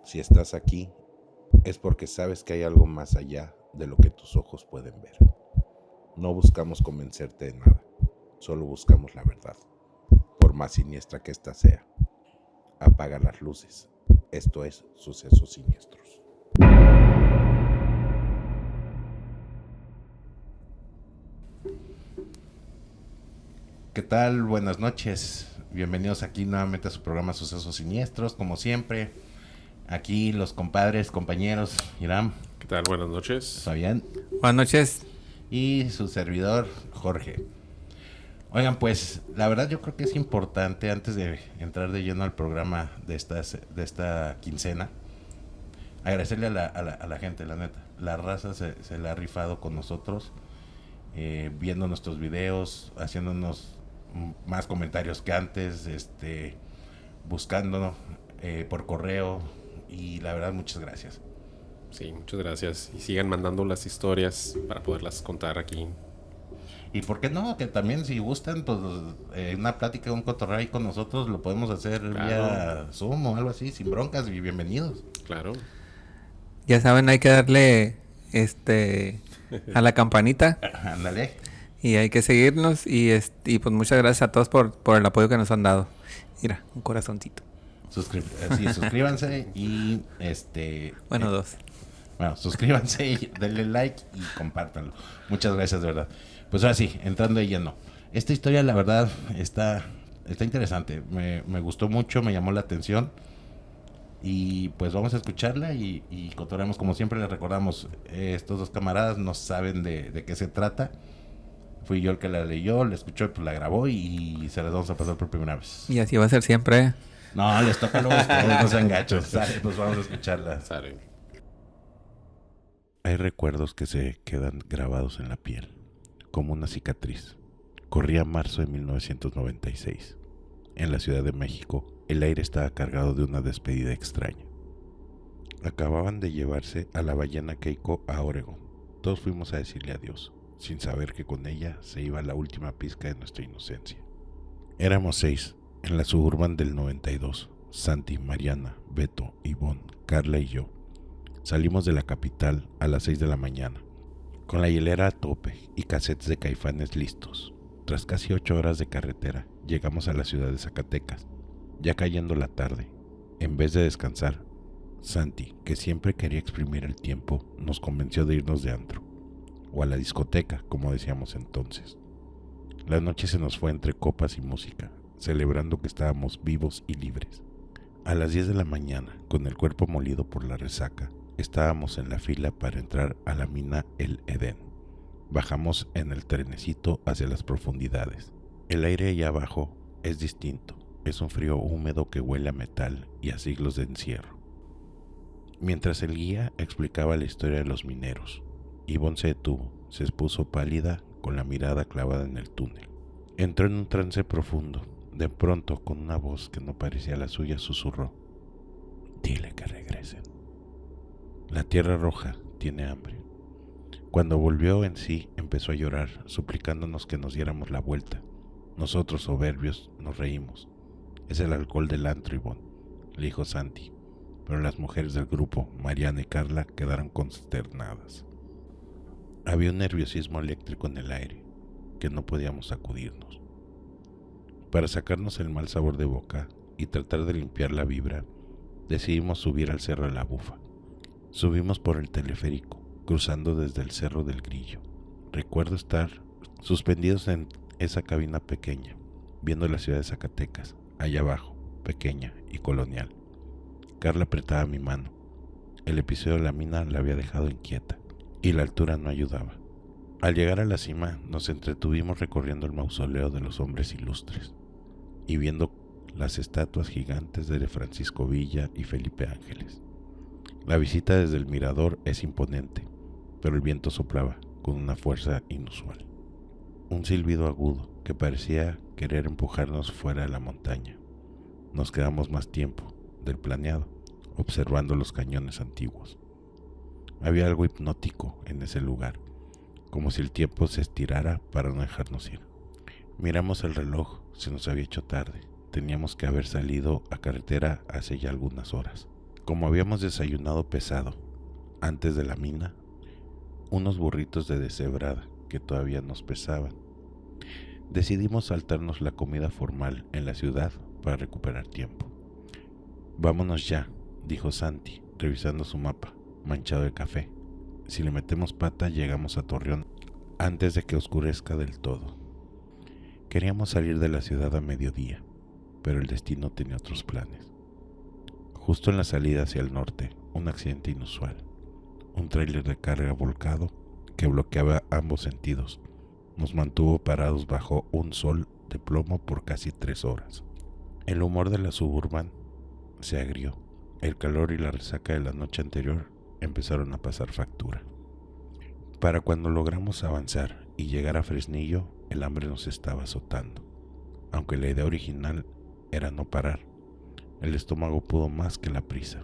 Si estás aquí, es porque sabes que hay algo más allá de lo que tus ojos pueden ver. No buscamos convencerte de nada, solo buscamos la verdad, por más siniestra que ésta sea. Apaga las luces. Esto es Sucesos Siniestros. ¿Qué tal? Buenas noches. Bienvenidos aquí nuevamente a su programa Sucesos Siniestros, como siempre. Aquí los compadres, compañeros, Hiram. ¿Qué tal? Buenas noches. Fabián. Buenas noches. Y su servidor, Jorge. Oigan, pues la verdad yo creo que es importante, antes de entrar de lleno al programa de esta quincena, agradecerle a la gente, la neta. La raza se la ha rifado con nosotros, viendo nuestros videos, haciéndonos más comentarios que antes, buscándonos por correo, y la verdad muchas gracias. Sí, muchas gracias. Y sigan mandando las historias para poderlas contar aquí. Y por qué no, que también si gustan, pues una plática, un cotorreo ahí con nosotros, lo podemos hacer vía Zoom o algo así, sin broncas, y bienvenidos. Claro. Ya saben, hay que darle a la campanita. Ándale. Y hay que seguirnos y pues muchas gracias a todos por el apoyo que nos han dado. Mira, un corazoncito. Suscríbanse y dos. Bueno, suscríbanse y denle like y compártanlo. Muchas gracias, de verdad. Pues ahora sí, entrando de lleno. Esta historia, la verdad, está interesante. Me gustó mucho, me llamó la atención. Y pues vamos a escucharla y cotorreamos. Como siempre les recordamos, estos dos camaradas no saben de qué se trata. Fui yo el que la leyó, la escuchó, pues la grabó y se las vamos a pasar por primera vez. Y así va a ser siempre. No, les toca luego a ustedes, no sean gachos. Sale, pues vamos a escucharla. Sale. Hay recuerdos que se quedan grabados en la piel, como una cicatriz. Corría marzo de 1996. En la Ciudad de México, el aire estaba cargado de una despedida extraña. Acababan de llevarse a la ballena Keiko a Oregon. Todos fuimos a decirle adiós, sin saber que con ella se iba la última pizca de nuestra inocencia. Éramos 6, en la Suburban del 92. Santi, Mariana, Beto, Ivonne, Carla y yo. Salimos de la capital a las 6 de la mañana, con la hielera a tope y cassettes de Caifanes listos. Tras casi 8 horas de carretera, llegamos a la ciudad de Zacatecas. Ya cayendo la tarde, en vez de descansar, Santi, que siempre quería exprimir el tiempo, nos convenció de irnos de antro, o a la discoteca, como decíamos entonces. La noche se nos fue entre copas y música, celebrando que estábamos vivos y libres. A las 10 de la mañana, con el cuerpo molido por la resaca, estábamos en la fila para entrar a la mina El Edén. Bajamos en el trenecito hacia las profundidades. El aire allá abajo es distinto. Es un frío húmedo que huele a metal y a siglos de encierro. Mientras el guía explicaba la historia de los mineros, Ivonne se detuvo, se puso pálida con la mirada clavada en el túnel. Entró en un trance profundo. De pronto, con una voz que no parecía la suya, susurró: «Dile que regresen. La Tierra Roja tiene hambre». Cuando volvió en sí, empezó a llorar, suplicándonos que nos diéramos la vuelta. Nosotros, soberbios, nos reímos. «Es el alcohol del antro, Ivonne», le dijo Santi, pero las mujeres del grupo, Mariana y Carla, quedaron consternadas. Había un nerviosismo eléctrico en el aire, que no podíamos sacudirnos. Para sacarnos el mal sabor de boca y tratar de limpiar la vibra, decidimos subir al Cerro de la Bufa. Subimos por el teleférico, cruzando desde el Cerro del Grillo. Recuerdo estar suspendidos en esa cabina pequeña, viendo la ciudad de Zacatecas, allá abajo, pequeña y colonial. Carla apretaba mi mano. El episodio de la mina la había dejado inquieta, y la altura no ayudaba. Al llegar a la cima, nos entretuvimos recorriendo el mausoleo de los hombres ilustres y viendo las estatuas gigantes de Francisco Villa y Felipe Ángeles. La visita desde el mirador es imponente, pero el viento soplaba con una fuerza inusual. Un silbido agudo que parecía querer empujarnos fuera de la montaña. Nos quedamos más tiempo del planeado, observando los cañones antiguos. Había algo hipnótico en ese lugar, como si el tiempo se estirara para no dejarnos ir. Miramos el reloj, se nos había hecho tarde. Teníamos que haber salido a carretera hace ya algunas horas. Como habíamos desayunado pesado antes de la mina, unos burritos de deshebrada que todavía nos pesaban, decidimos saltarnos la comida formal en la ciudad para recuperar tiempo. Vámonos ya, dijo Santi, revisando su mapa, manchado de café. Si le metemos pata, llegamos a Torreón antes de que oscurezca del todo. Queríamos salir de la ciudad a mediodía, pero el destino tenía otros planes. Justo en la salida hacia el norte, un accidente inusual. Un tráiler de carga volcado que bloqueaba ambos sentidos nos mantuvo parados bajo un sol de plomo por casi 3 horas. El humor de la Suburban se agrió. El calor y la resaca de la noche anterior empezaron a pasar factura. Para cuando logramos avanzar y llegar a Fresnillo, el hambre nos estaba azotando. Aunque la idea original era no parar, el estómago pudo más que la prisa.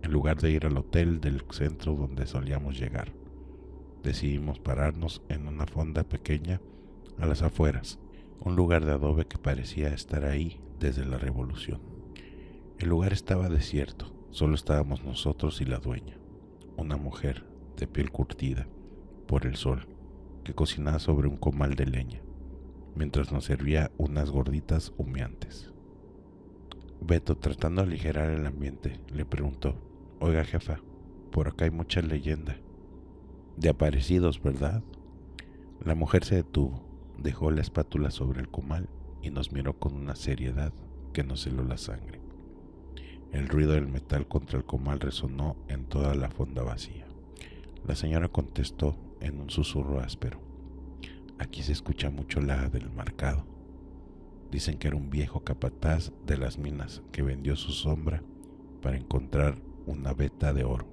En lugar de ir al hotel del centro donde solíamos llegar, decidimos pararnos en una fonda pequeña a las afueras, un lugar de adobe que parecía estar ahí desde la Revolución. El lugar estaba desierto, solo estábamos nosotros y la dueña, una mujer de piel curtida por el sol, que cocinaba sobre un comal de leña, mientras nos servía unas gorditas humeantes. Beto, tratando de aligerar el ambiente, le preguntó: «Oiga, jefa, por acá hay mucha leyenda de aparecidos, ¿verdad?». La mujer se detuvo, dejó la espátula sobre el comal y nos miró con una seriedad que nos heló la sangre. El ruido del metal contra el comal resonó en toda la fonda vacía. La señora contestó en un susurro áspero: «Aquí se escucha mucho la del marcado. Dicen que era un viejo capataz de las minas que vendió su sombra para encontrar una veta de oro.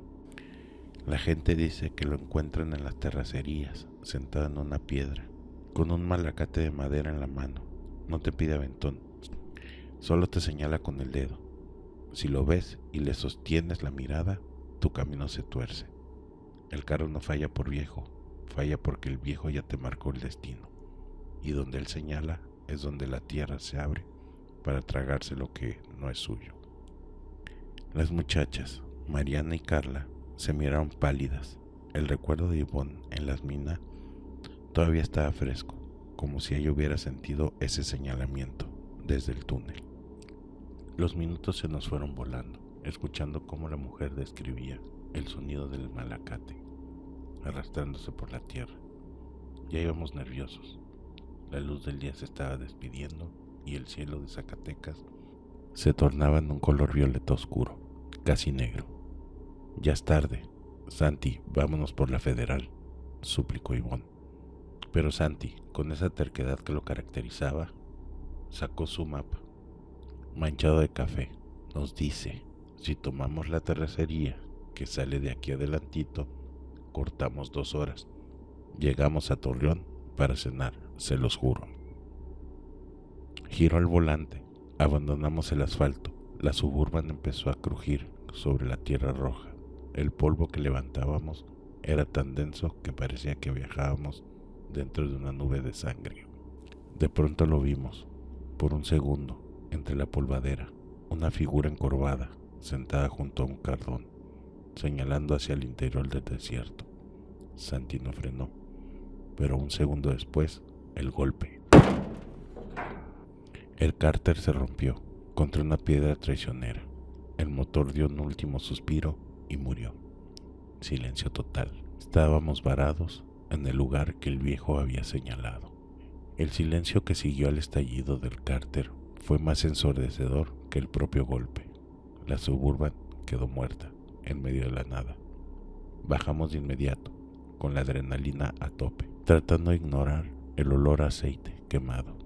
La gente dice que lo encuentran en las terracerías, sentado en una piedra, con un malacate de madera en la mano. No te pide aventón, solo te señala con el dedo. Si lo ves y le sostienes la mirada, tu camino se tuerce. El carro no falla por viejo, falla porque el viejo ya te marcó el destino. Y donde él señala es donde la tierra se abre para tragarse lo que no es suyo». Las muchachas, Mariana y Carla, se miraron pálidas. El recuerdo de Ivonne en las minas todavía estaba fresco, como si ella hubiera sentido ese señalamiento desde el túnel. Los minutos se nos fueron volando, escuchando cómo la mujer describía el sonido del malacate arrastrándose por la tierra. Ya íbamos nerviosos. La luz del día se estaba despidiendo y el cielo de Zacatecas se tornaba en un color violeta oscuro, casi negro. «Ya es tarde. Santi, vámonos por la Federal», suplicó Ivonne. Pero Santi, con esa terquedad que lo caracterizaba, sacó su mapa, manchado de café. Nos dice: «Si tomamos la terracería que sale de aquí adelantito, cortamos 2 horas. Llegamos a Torreón para cenar, se los juro». Giró el volante, abandonamos el asfalto. La Suburban empezó a crujir sobre la tierra roja. El polvo que levantábamos era tan denso que parecía que viajábamos dentro de una nube de sangre. De pronto lo vimos, por un segundo, entre la polvadera, una figura encorvada, sentada junto a un cardón, señalando hacia el interior del desierto. Santi no frenó, pero un segundo después, el golpe. El cárter se rompió contra una piedra traicionera. El motor dio un último suspiro y murió. Silencio total. Estábamos varados en el lugar que el viejo había señalado. El silencio que siguió al estallido del cárter fue más ensordecedor que el propio golpe. La Suburban quedó muerta en medio de la nada. Bajamos de inmediato, con la adrenalina a tope, tratando de ignorar el olor a aceite quemado.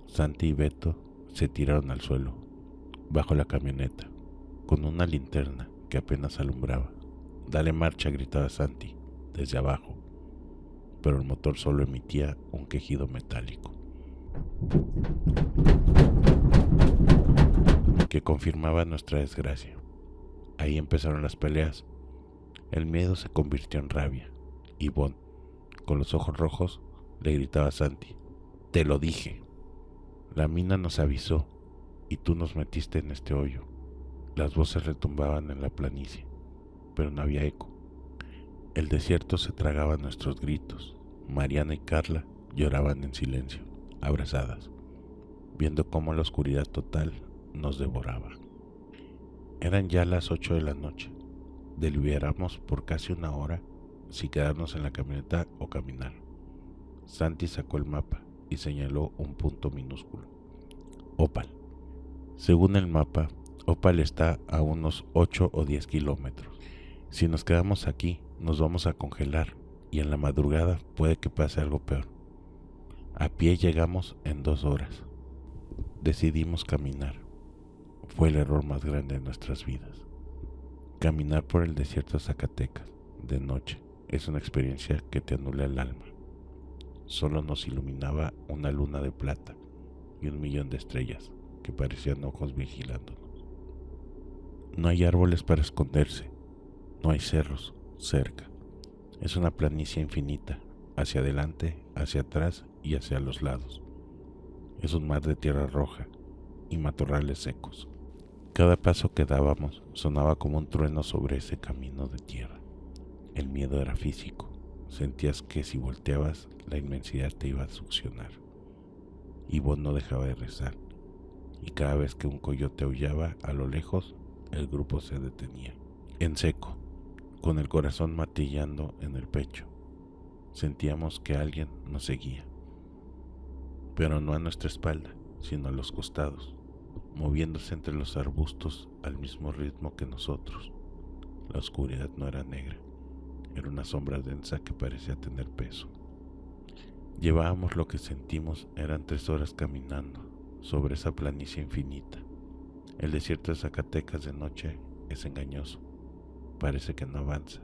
Santi y Beto se tiraron al suelo, bajo la camioneta, con una linterna que apenas alumbraba. «Dale marcha», gritaba Santi desde abajo, pero el motor solo emitía un quejido metálico que confirmaba nuestra desgracia. Ahí empezaron las peleas. El miedo se convirtió en rabia. Ivonne, con los ojos rojos, le gritaba a Santi: «Te lo dije. La mina nos avisó y tú nos metiste en este hoyo. Las voces retumbaban en la planicie, pero no había eco. El desierto se tragaba nuestros gritos. Mariana y Carla lloraban en silencio, abrazadas, viendo cómo la oscuridad total nos devoraba. Eran ya las 8 de la noche. Deliberamos por casi una hora si quedarnos en la camioneta o caminar. Santi sacó el mapa y señaló un punto minúsculo: Opal. Según el mapa, Opal está a unos 8 o 10 kilómetros. Si nos quedamos aquí, nos vamos a congelar y en la madrugada puede que pase algo peor. A pie llegamos en 2 horas. Decidimos caminar. Fue el error más grande de nuestras vidas. Caminar por el desierto de Zacatecas de noche es una experiencia que te anula el alma. Solo nos iluminaba una luna de plata y 1.000.000 de estrellas que parecían ojos vigilándonos. No hay árboles para esconderse, no hay cerros cerca. Es una planicie infinita, hacia adelante, hacia atrás y hacia los lados. Es un mar de tierra roja y matorrales secos. Cada paso que dábamos sonaba como un trueno sobre ese camino de tierra. El miedo era físico. Sentías que si volteabas, la inmensidad te iba a succionar. Ivonne no dejaba de rezar, y cada vez que un coyote aullaba a lo lejos, el grupo se detenía. En seco, con el corazón martillando en el pecho, sentíamos que alguien nos seguía, pero no a nuestra espalda, sino a los costados, moviéndose entre los arbustos al mismo ritmo que nosotros. La oscuridad no era negra, era una sombra densa que parecía tener peso. Llevábamos lo que sentimos, eran 3 horas caminando sobre esa planicie infinita. El desierto de Zacatecas de noche es engañoso, parece que no avanza,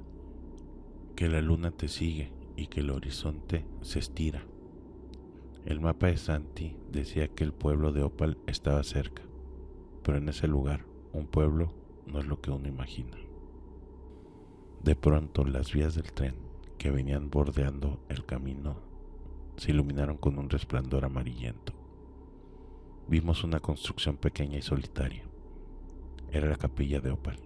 que la luna te sigue y que el horizonte se estira. El mapa de Santi decía que el pueblo de Opal estaba cerca, pero en ese lugar un pueblo no es lo que uno imagina. De pronto las vías del tren que venían bordeando el camino se iluminaron con un resplandor amarillento. Vimos una construcción pequeña y solitaria. Era la capilla de Opal.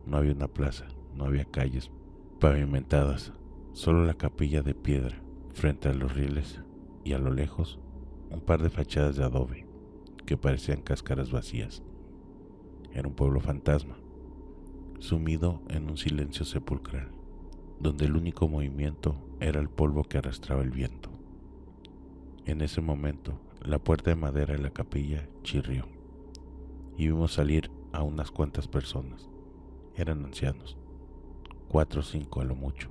No había una plaza, no había calles pavimentadas, solo la capilla de piedra frente a los rieles y a lo lejos un par de fachadas de adobe que parecían cáscaras vacías. Era un pueblo fantasma, sumido en un silencio sepulcral, donde el único movimiento era el polvo que arrastraba el viento. En ese momento, la puerta de madera de la capilla chirrió y vimos salir a unas cuantas personas. Eran ancianos, 4 o 5 a lo mucho,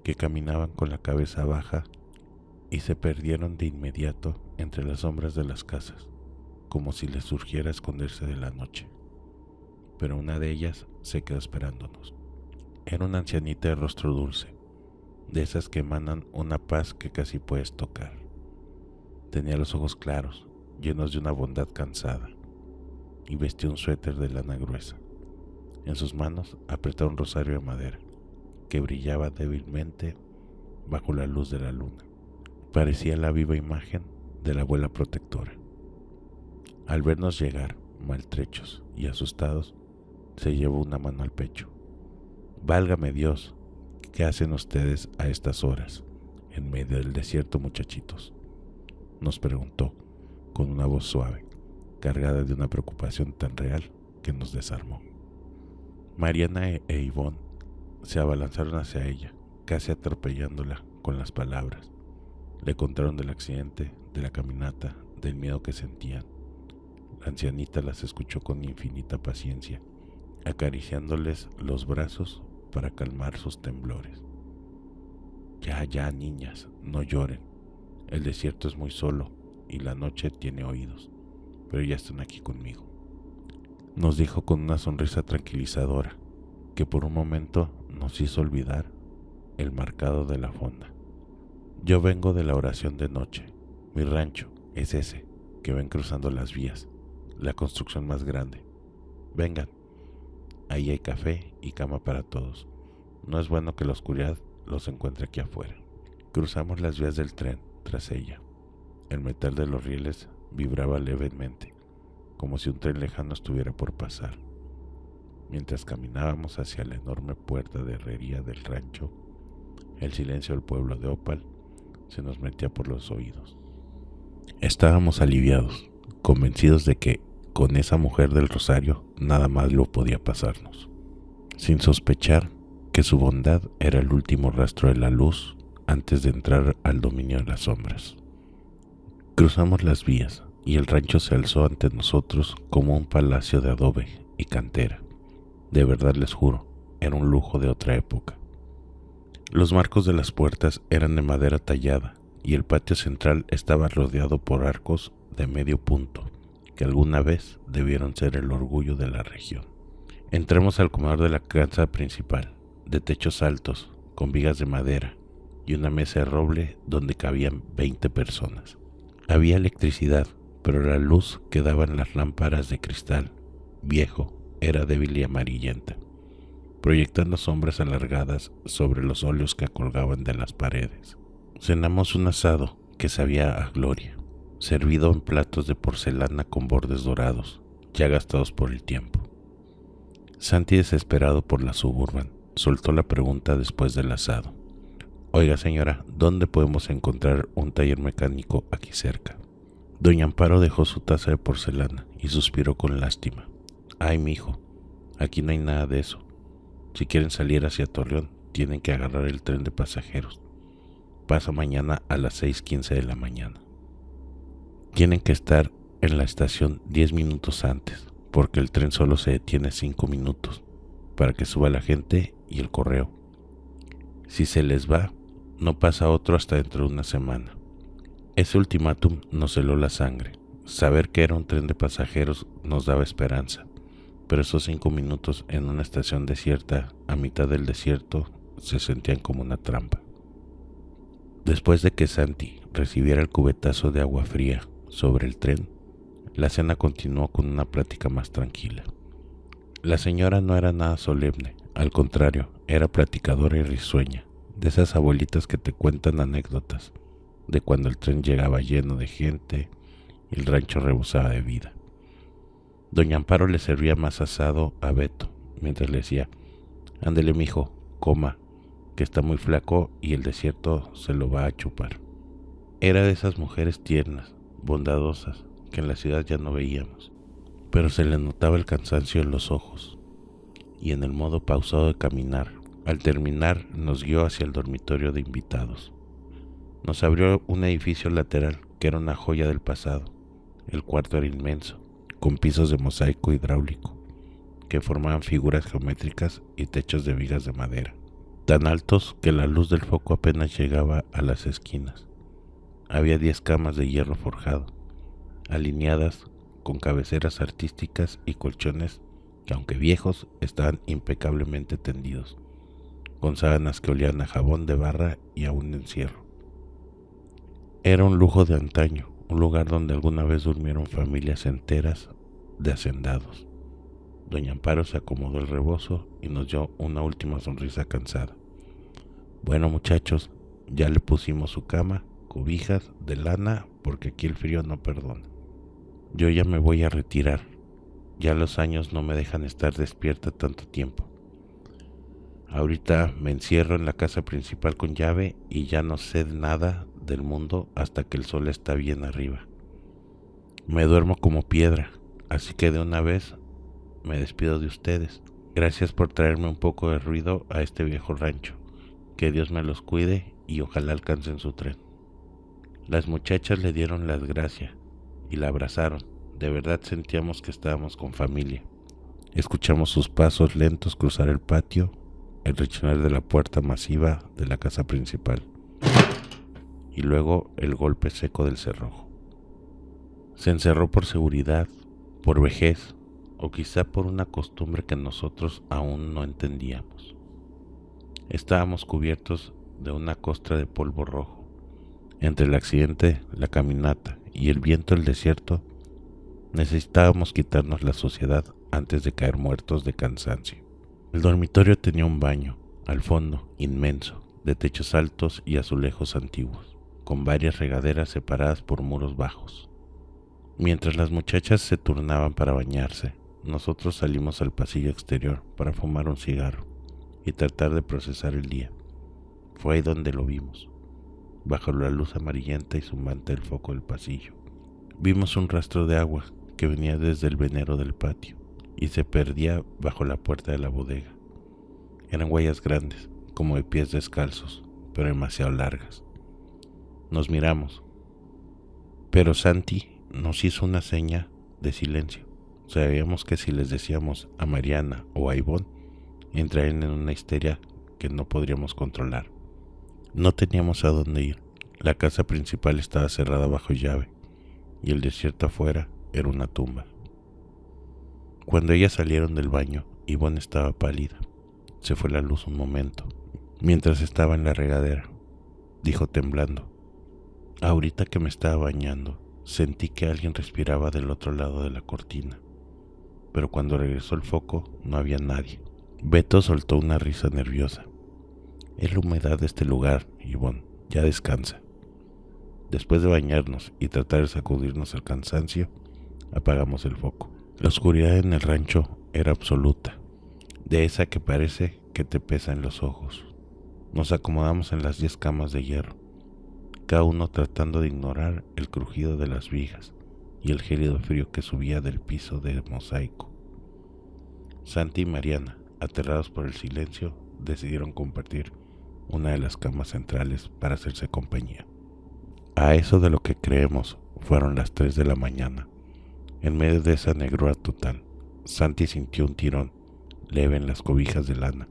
que caminaban con la cabeza baja y se perdieron de inmediato entre las sombras de las casas, como si les surgiera esconderse de la noche. Pero una de ellas se quedó esperándonos. Era una ancianita de rostro dulce, de esas que emanan una paz que casi puedes tocar. Tenía los ojos claros, llenos de una bondad cansada, y vestía un suéter de lana gruesa. En sus manos apretaba un rosario de madera, que brillaba débilmente bajo la luz de la luna. Parecía la viva imagen de la abuela protectora. Al vernos llegar, maltrechos y asustados, se llevó una mano al pecho. «Válgame Dios, ¿qué hacen ustedes a estas horas, en medio del desierto, muchachitos?», nos preguntó, con una voz suave, cargada de una preocupación tan real que nos desarmó. Mariana e Ivonne se abalanzaron hacia ella, casi atropellándola con las palabras. Le contaron del accidente, de la caminata, del miedo que sentían. La ancianita las escuchó con infinita paciencia, acariciándoles los brazos para calmar sus temblores. Ya, niñas, no lloren. El desierto es muy solo y la noche tiene oídos, pero ya están aquí conmigo», nos dijo con una sonrisa tranquilizadora que por un momento nos hizo olvidar el marcado de la fonda. «Yo vengo de la oración de noche. Mi rancho es ese que ven cruzando las vías, la construcción más grande. Vengan, ahí hay café y cama para todos. No es bueno que la oscuridad los encuentre aquí afuera». Cruzamos las vías del tren tras ella. El metal de los rieles vibraba levemente, como si un tren lejano estuviera por pasar. Mientras caminábamos hacia la enorme puerta de herrería del rancho, el silencio del pueblo de Opal se nos metía por los oídos. Estábamos aliviados, convencidos de que con esa mujer del rosario nada más lo podía pasarnos, sin sospechar que su bondad era el último rastro de la luz antes de entrar al dominio de las sombras. Cruzamos las vías y el rancho se alzó ante nosotros como un palacio de adobe y cantera. De verdad les juro, era un lujo de otra época. Los marcos de las puertas eran de madera tallada y el patio central estaba rodeado por arcos de medio punto, que alguna vez debieron ser el orgullo de la región. Entramos al comedor de la casa principal, de techos altos, con vigas de madera y una mesa de roble donde cabían 20 personas. Había electricidad, pero la luz que daban las lámparas de cristal viejo era débil y amarillenta, proyectando sombras alargadas sobre los óleos que colgaban de las paredes. Cenamos un asado que sabía a gloria, servido en platos de porcelana con bordes dorados, ya gastados por el tiempo. Santi, desesperado por la Suburban, soltó la pregunta después del asado. Oiga señora, ¿dónde podemos encontrar un taller mecánico aquí cerca? Doña Amparo dejó su taza de porcelana y suspiró con lástima. Ay, mijo, aquí no hay nada de eso. Si quieren salir hacia Torreón, tienen que agarrar el tren de pasajeros. Pasa mañana a las 6:15 de la mañana. Tienen que estar en la estación 10 minutos antes, porque el tren solo se detiene 5 minutos, para que suba la gente y el correo. Si se les va, no pasa otro hasta dentro de una semana. Ese ultimátum nos heló la sangre. Saber que era un tren de pasajeros nos daba esperanza, pero esos 5 minutos en una estación desierta, a mitad del desierto, se sentían como una trampa. Después de que Santi recibiera el cubetazo de agua fría sobre el tren, la cena continuó con una plática más tranquila. La señora no era nada solemne, al contrario, era platicadora y risueña, de esas abuelitas que te cuentan anécdotas de cuando el tren llegaba lleno de gente y el rancho rebosaba de vida. Doña Amparo le servía más asado a Beto, mientras le decía, ándele mijo, coma, que está muy flaco y el desierto se lo va a chupar. Era de esas mujeres tiernas, bondadosas, que en la ciudad ya no veíamos, pero se le notaba el cansancio en los ojos, y en el modo pausado de caminar. Al terminar nos guió hacia el dormitorio de invitados. Nos abrió un edificio lateral que era una joya del pasado. El cuarto era inmenso, con pisos de mosaico hidráulico, que formaban figuras geométricas y techos de vigas de madera, tan altos que la luz del foco apenas llegaba a las esquinas. Había 10 camas de hierro forjado, alineadas con cabeceras artísticas y colchones que, aunque viejos, estaban impecablemente tendidos, con sábanas que olían a jabón de barra y a un encierro. Era un lujo de antaño, un lugar donde alguna vez durmieron familias enteras de hacendados. Doña Amparo se acomodó el rebozo y nos dio una última sonrisa cansada. Bueno muchachos, ya le pusimos su cama, cobijas de lana, porque aquí el frío no perdona. Yo ya me voy a retirar, ya los años no me dejan estar despierta tanto tiempo. Ahorita me encierro en la casa principal con llave y ya no sé nada del mundo hasta que el sol está bien arriba. Me duermo como piedra, así que de una vez me despido de ustedes. Gracias por traerme un poco de ruido a este viejo rancho. Que Dios me los cuide y ojalá alcancen su tren. Las muchachas le dieron las gracias y la abrazaron. De verdad sentíamos que estábamos con familia. Escuchamos sus pasos lentos cruzar el patio, el rechinar de la puerta masiva de la casa principal y luego el golpe seco del cerrojo. Se encerró por seguridad, por vejez o quizá por una costumbre que nosotros aún no entendíamos. Estábamos cubiertos de una costra de polvo rojo. Entre el accidente, la caminata y el viento del desierto, necesitábamos quitarnos la suciedad antes de caer muertos de cansancio. El dormitorio tenía un baño, al fondo, inmenso, de techos altos y azulejos antiguos, con varias regaderas separadas por muros bajos. Mientras las muchachas se turnaban para bañarse, nosotros salimos al pasillo exterior para fumar un cigarro y tratar de procesar el día. Fue ahí donde lo vimos, bajo la luz amarillenta y zumbante del foco del pasillo. Vimos un rastro de agua que venía desde el venero del patio y se perdía bajo la puerta de la bodega. Eran huellas grandes, como de pies descalzos, pero demasiado largas. Nos miramos, pero Santi nos hizo una seña de silencio. Sabíamos que si les decíamos a Mariana o a Ivonne, entrarían en una histeria que no podríamos controlar. No teníamos a dónde ir. La casa principal estaba cerrada bajo llave y el desierto afuera era una tumba. Cuando ellas salieron del baño, Ivonne estaba pálida. Se fue la luz un momento, mientras estaba en la regadera. Dijo temblando: ahorita que me estaba bañando, sentí que alguien respiraba del otro lado de la cortina. Pero cuando regresó el foco, no había nadie. Beto soltó una risa nerviosa. Es la humedad de este lugar, Ivonne, ya descansa. Después de bañarnos y tratar de sacudirnos el cansancio, apagamos el foco. La oscuridad en el rancho era absoluta, de esa que parece que te pesa en los ojos. Nos acomodamos en las 10 camas de hierro, cada uno tratando de ignorar el crujido de las vigas y el gélido frío que subía del piso de mosaico. Santi y Mariana, aterrados por el silencio, decidieron compartir una de las camas centrales para hacerse compañía. A eso de lo que creemos fueron las 3 de la mañana. En medio de esa negrura total, Santi sintió un tirón leve en las cobijas de lana.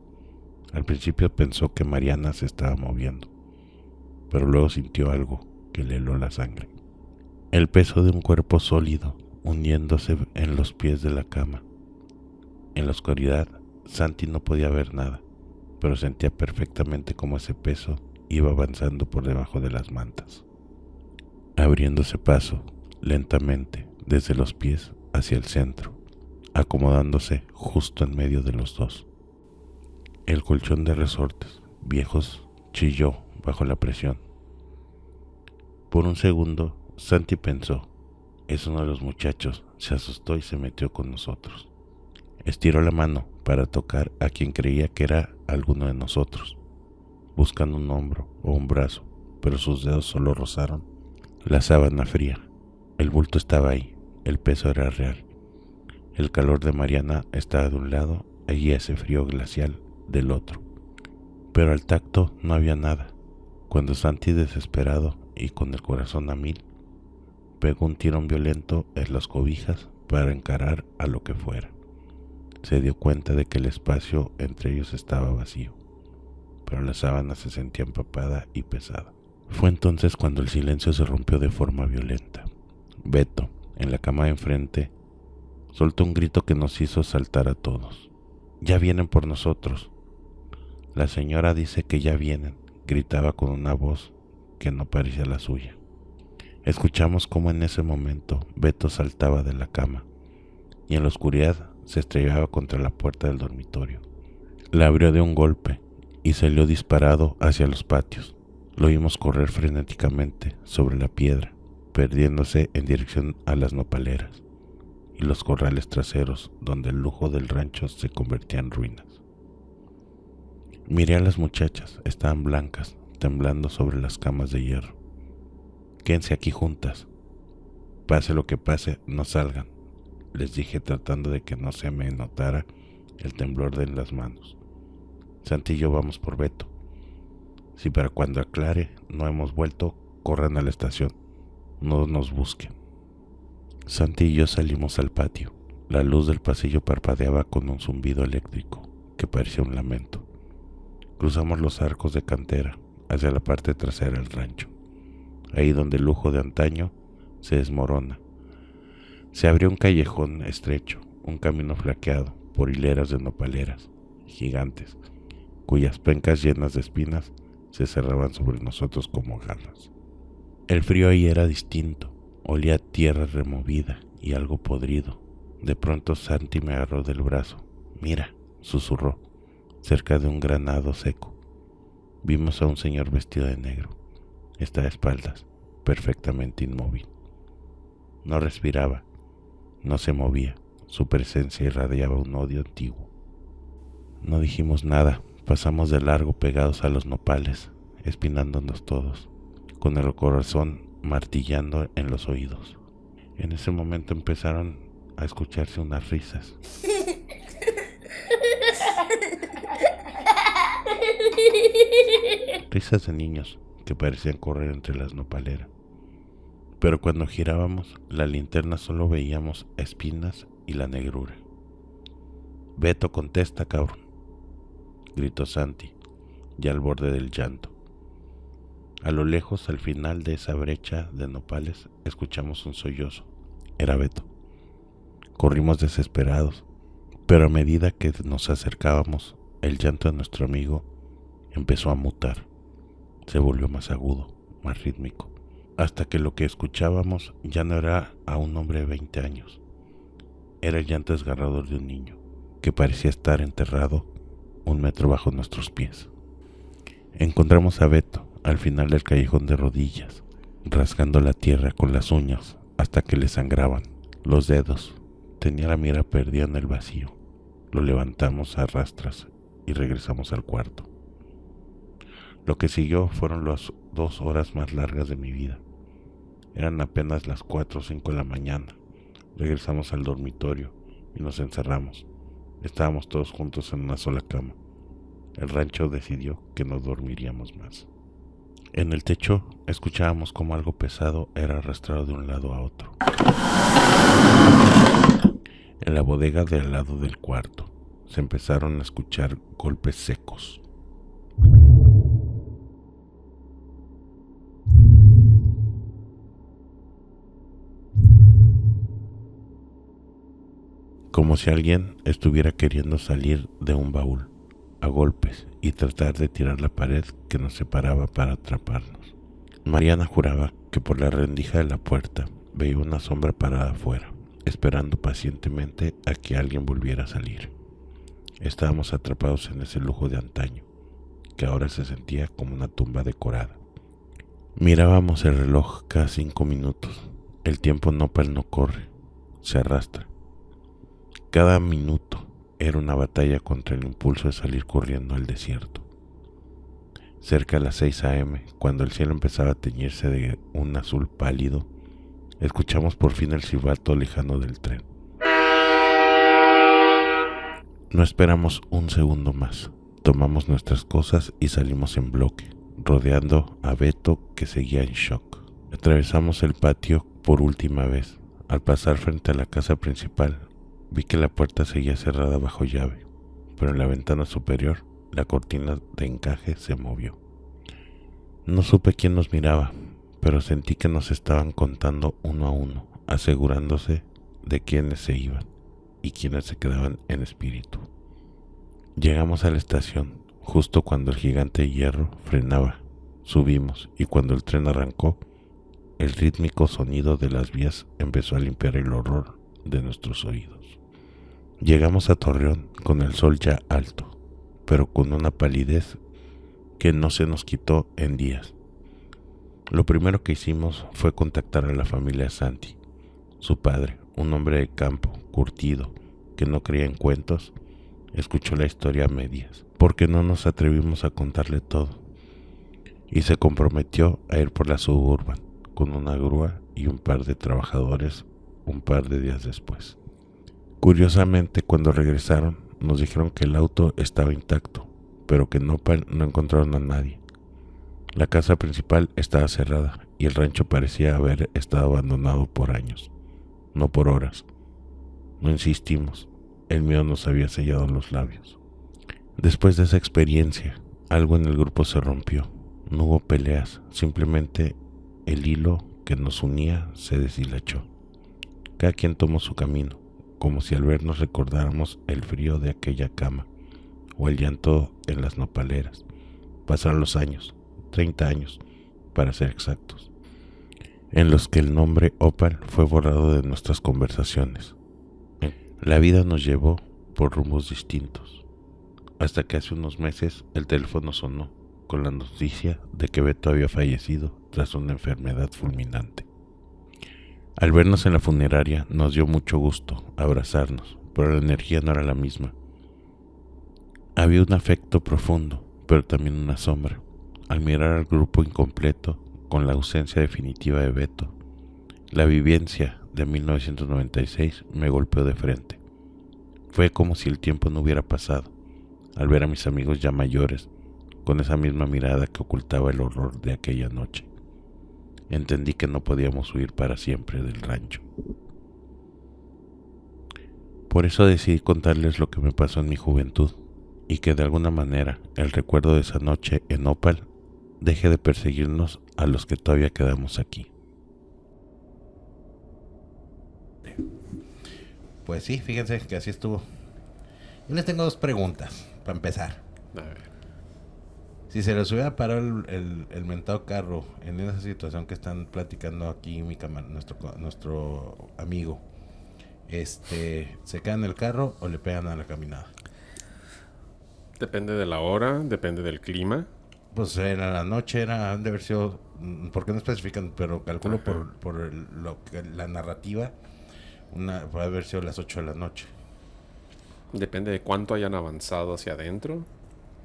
Al principio pensó que Mariana se estaba moviendo, pero luego sintió algo que le heló la sangre. El peso de un cuerpo sólido hundiéndose en los pies de la cama. En la oscuridad, Santi no podía ver nada, pero sentía perfectamente cómo ese peso iba avanzando por debajo de las mantas, abriéndose paso lentamente desde los pies hacia el centro, acomodándose justo en medio de los dos. El colchón de resortes viejos chilló bajo la presión. Por un segundo, Santi pensó: es uno de los muchachos. Se asustó y se metió con nosotros. Estiró la mano para tocar a quien creía que era alguno de nosotros, buscando un hombro o un brazo, pero sus dedos solo rozaron la sábana fría. El bulto estaba ahí, el peso era real. El calor de Mariana estaba de un lado y ese frío glacial del otro, pero al tacto no había nada. Cuando Santi, desesperado y con el corazón a mil, pegó un tirón violento en las cobijas para encarar a lo que fuera, se dio cuenta de que el espacio entre ellos estaba vacío, pero la sábana se sentía empapada y pesada. Fue entonces cuando el silencio se rompió de forma violenta. Beto, en la cama de enfrente, soltó un grito que nos hizo saltar a todos. «¡Ya vienen por nosotros!». «La señora dice que ya vienen», gritaba con una voz que no parecía la suya. Escuchamos cómo en ese momento Beto saltaba de la cama y en la oscuridad se estrellaba contra la puerta del dormitorio. La abrió de un golpe y salió disparado hacia los patios. Lo vimos correr frenéticamente sobre la piedra, perdiéndose en dirección a las nopaleras y los corrales traseros donde el lujo del rancho se convertía en ruinas. Miré a las muchachas, estaban blancas, temblando sobre las camas de hierro. «Quédense aquí juntas. Pase lo que pase, no salgan», les dije, tratando de que no se me notara el temblor de las manos. «Santi y yo vamos por Beto. Si para cuando aclare no hemos vuelto, corran a la estación. No nos busquen». Santi y yo salimos al patio. La luz del pasillo parpadeaba con un zumbido eléctrico que parecía un lamento. Cruzamos los arcos de cantera hacia la parte trasera del rancho, ahí donde el lujo de antaño se desmorona. Se abrió un callejón estrecho, un camino flaqueado por hileras de nopaleras gigantes, cuyas pencas llenas de espinas se cerraban sobre nosotros como garras. El frío ahí era distinto, olía a tierra removida y algo podrido. De pronto Santi me agarró del brazo. «Mira», susurró, cerca de un granado seco. Vimos a un señor vestido de negro. Estaba a espaldas, perfectamente inmóvil. No respiraba, no se movía, Su presencia irradiaba un odio antiguo. No dijimos nada, pasamos de largo pegados a los nopales, espinándonos todos, con el corazón martillando en los oídos. En ese momento empezaron a escucharse unas risas. Risas de niños que parecían correr entre las nopaleras. Pero cuando girábamos la linterna solo veíamos espinas y la negrura. «Beto, contesta, cabrón», gritó Santi, ya al borde del llanto. A lo lejos, al final de esa brecha de nopales, escuchamos un sollozo. Era Beto. Corrimos desesperados, pero a medida que nos acercábamos, el llanto de nuestro amigo empezó a mutar. Se volvió más agudo, más rítmico, hasta que lo que escuchábamos ya no era a un hombre de 20 años. Era el llanto desgarrador de un niño, que parecía estar enterrado 1 metro bajo nuestros pies. Encontramos a Beto al final del callejón de rodillas, rasgando la tierra con las uñas hasta que le sangraban los dedos. Tenía la mira perdida en el vacío. Lo levantamos a rastras y regresamos al cuarto. Lo que siguió fueron las 2 horas más largas de mi vida. Eran apenas las 4 o 5 de la mañana. Regresamos al dormitorio y nos encerramos. Estábamos todos juntos en una sola cama. El rancho decidió que no dormiríamos más. En el techo escuchábamos cómo algo pesado era arrastrado de un lado a otro. En la bodega de al lado del cuarto se empezaron a escuchar golpes secos. Como si alguien estuviera queriendo salir de un baúl a golpes y tratar de tirar la pared que nos separaba para atraparnos. Mariana juraba que por la rendija de la puerta veía una sombra parada afuera, esperando pacientemente a que alguien volviera a salir. Estábamos atrapados en ese lujo de antaño, que ahora se sentía como una tumba decorada. Mirábamos el reloj cada 5 minutos. El tiempo no corre, se arrastra. Cada minuto era una batalla contra el impulso de salir corriendo al desierto. Cerca de las 6 a.m., cuando el cielo empezaba a teñirse de un azul pálido, escuchamos por fin el silbato lejano del tren. No esperamos un segundo más. Tomamos nuestras cosas y salimos en bloque, rodeando a Beto, que seguía en shock. Atravesamos el patio por última vez. Al pasar frente a la casa principal, vi que la puerta seguía cerrada bajo llave, pero en la ventana superior la cortina de encaje se movió. No supe quién nos miraba, pero sentí que nos estaban contando uno a uno, asegurándose de quiénes se iban y quiénes se quedaban en espíritu. Llegamos a la estación justo cuando el gigante de hierro frenaba. Subimos y cuando el tren arrancó, el rítmico sonido de las vías empezó a limpiar el horror de nuestros oídos. Llegamos a Torreón con el sol ya alto, pero con una palidez que no se nos quitó en días. Lo primero que hicimos fue contactar a la familia Santi. Su padre, un hombre de campo, curtido, que no creía en cuentos, escuchó la historia a medias, porque no nos atrevimos a contarle todo, y se comprometió a ir por la Suburban con una grúa y un par de trabajadores un par de días después. Curiosamente, cuando regresaron, nos dijeron que el auto estaba intacto, pero que no encontraron a nadie. La casa principal estaba cerrada y el rancho parecía haber estado abandonado por años, no por horas. No insistimos, el miedo nos había sellado los labios. Después de esa experiencia, algo en el grupo se rompió. No hubo peleas, simplemente el hilo que nos unía se deshilachó. Cada quien tomó su camino, como si al vernos recordáramos el frío de aquella cama o el llanto en las nopaleras. Pasaron los años, 30 años, para ser exactos, en los que el nombre Opal fue borrado de nuestras conversaciones. La vida nos llevó por rumbos distintos, hasta que hace unos meses el teléfono sonó con la noticia de que Beto había fallecido tras una enfermedad fulminante. Al vernos en la funeraria nos dio mucho gusto abrazarnos, pero la energía no era la misma. Había un afecto profundo, pero también una sombra, al mirar al grupo incompleto con la ausencia definitiva de Beto. La vivencia de 1996 me golpeó de frente. Fue como si el tiempo no hubiera pasado, al ver a mis amigos ya mayores, con esa misma mirada que ocultaba el horror de aquella noche. Entendí que no podíamos huir para siempre del rancho. Por eso decidí contarles lo que me pasó en mi juventud, y que de alguna manera el recuerdo de esa noche en Opal deje de perseguirnos a los que todavía quedamos aquí. Pues sí, fíjense que así estuvo. Yo les tengo 2 preguntas, para empezar. A ver. Si se les hubiera parado el mentado carro en esa situación que están platicando aquí nuestro amigo, ¿se queda en el carro o le pegan a la caminada? Depende de la hora, depende del clima. Pues era la noche, han de haber sido, porque no especifican, pero calculo Ajá. por la narrativa, puede haber sido las 8 de la noche. Depende de cuánto hayan avanzado hacia adentro.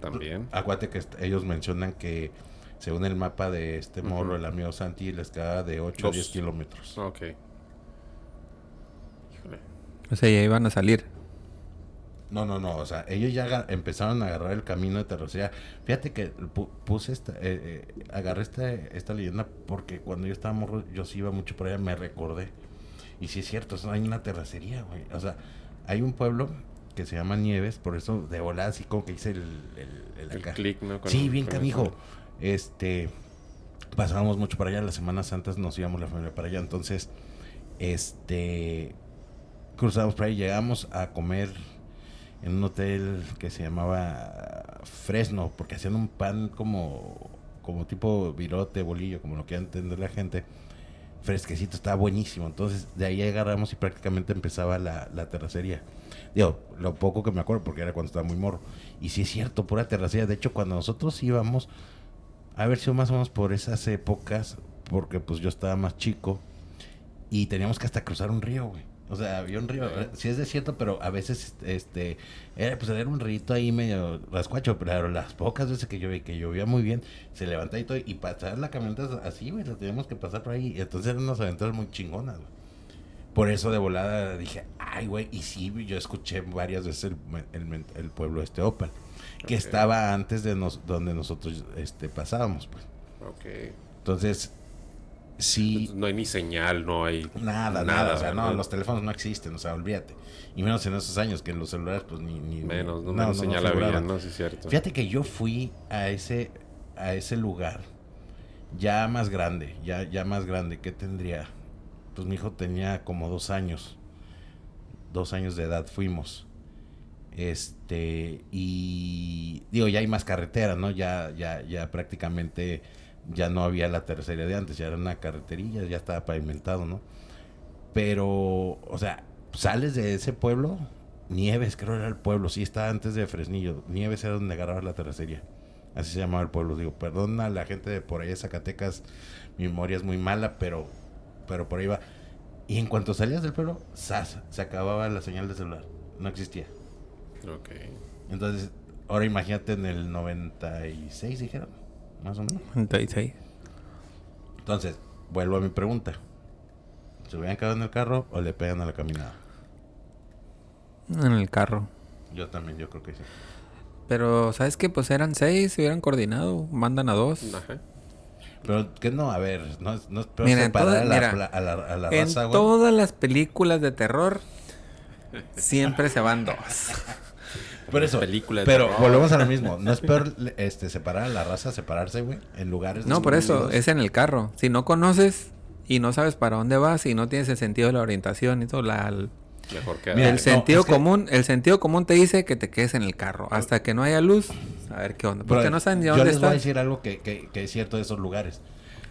También. Acuérdate que ellos mencionan que según el mapa de este morro, el amigo Santi, les queda de 8 a 10 kilómetros. Ok. Híjole. O sea, ya iban a salir. No, o sea, ellos ya empezaron a agarrar el camino de terracería. Fíjate que puse agarré esta leyenda porque cuando yo estaba morro, yo sí iba mucho por allá, me recordé. Y sí es cierto, hay una terracería, güey. O sea, hay un pueblo que se llama Nieves, por eso de volada así como que hice el El click, ¿no? Sí, bien canijo. Pasábamos mucho para allá, las Semanas Santas nos íbamos la familia para allá, entonces, cruzamos por ahí, llegamos a comer en un hotel que se llamaba Fresno, porque hacían un pan como tipo virote, bolillo, como lo quiera entender la gente, fresquecito, estaba buenísimo. Entonces de ahí agarramos y prácticamente empezaba la terracería. Digo, lo poco que me acuerdo porque era cuando estaba muy morro. Y sí es cierto, pura terracería. De hecho, cuando nosotros íbamos, a haber sido más o menos por esas épocas, porque pues yo estaba más chico y teníamos que hasta cruzar un río, güey. O sea, había un río, sí es desierto, pero a veces era un rito ahí medio rascuacho, pero las pocas veces que llovía muy bien, se levantaba y todo, y pasar la camioneta así, güey, lo teníamos que pasar por ahí, y entonces eran unas aventuras muy chingonas, güey. Por eso de volada dije, ay, güey, y sí, yo escuché varias veces el pueblo Opal, que estaba antes de donde nosotros pasábamos, pues. Ok. Entonces, sí. No hay ni señal, no hay Nada. O sea, no, los teléfonos no existen, o sea, olvídate. Y menos en esos años que en los celulares, pues ni menos, menos señal había, ¿no? Sí, es cierto. Fíjate que yo fui a ese lugar ya más grande, ya más grande. ¿Qué tendría? Pues mi hijo tenía como 2 años. 2 años de edad fuimos. Y digo, ya hay más carretera, ¿no? Ya prácticamente ya no había la terracería de antes, ya era una carreterilla, ya estaba pavimentado, ¿no? Pero, o sea, sales de ese pueblo, Nieves creo era el pueblo, sí, estaba antes de Fresnillo, Nieves era donde agarrabas la terracería, así se llamaba el pueblo. Digo, perdona a la gente de por ahí de Zacatecas, mi memoria es muy mala, pero por ahí va. Y en cuanto salías del pueblo, se acababa la señal de celular, no existía. Ok. Entonces, ahora imagínate en el 96, dijeron, más o menos. 96. Entonces, vuelvo a mi pregunta. ¿Se hubieran quedado en el carro o le pegan a la caminada? En el carro. Yo también, yo creo que sí. Pero, ¿sabes qué? Pues eran 6, se hubieran coordinado. Mandan a 2. Ajá. Pero, ¿qué no? A ver, no es peor Mira, separar a mira, la en raza, güey. todas las películas de terror siempre se van 2. Por eso, Películas de pero terror. volvemos a lo mismo. ¿No es peor separar a la raza, separarse, güey? En lugares No, por eso, desconocidos? es en el carro. Si no conoces y no sabes para dónde vas y no tienes el sentido de la orientación y todo, Mejor que Mira, el no, sentido es que- común, el sentido común te dice que te quedes en el carro hasta que no haya luz. A ver qué onda. Porque Bro, no saben de yo dónde les voy a estás. decir algo que es cierto de esos lugares.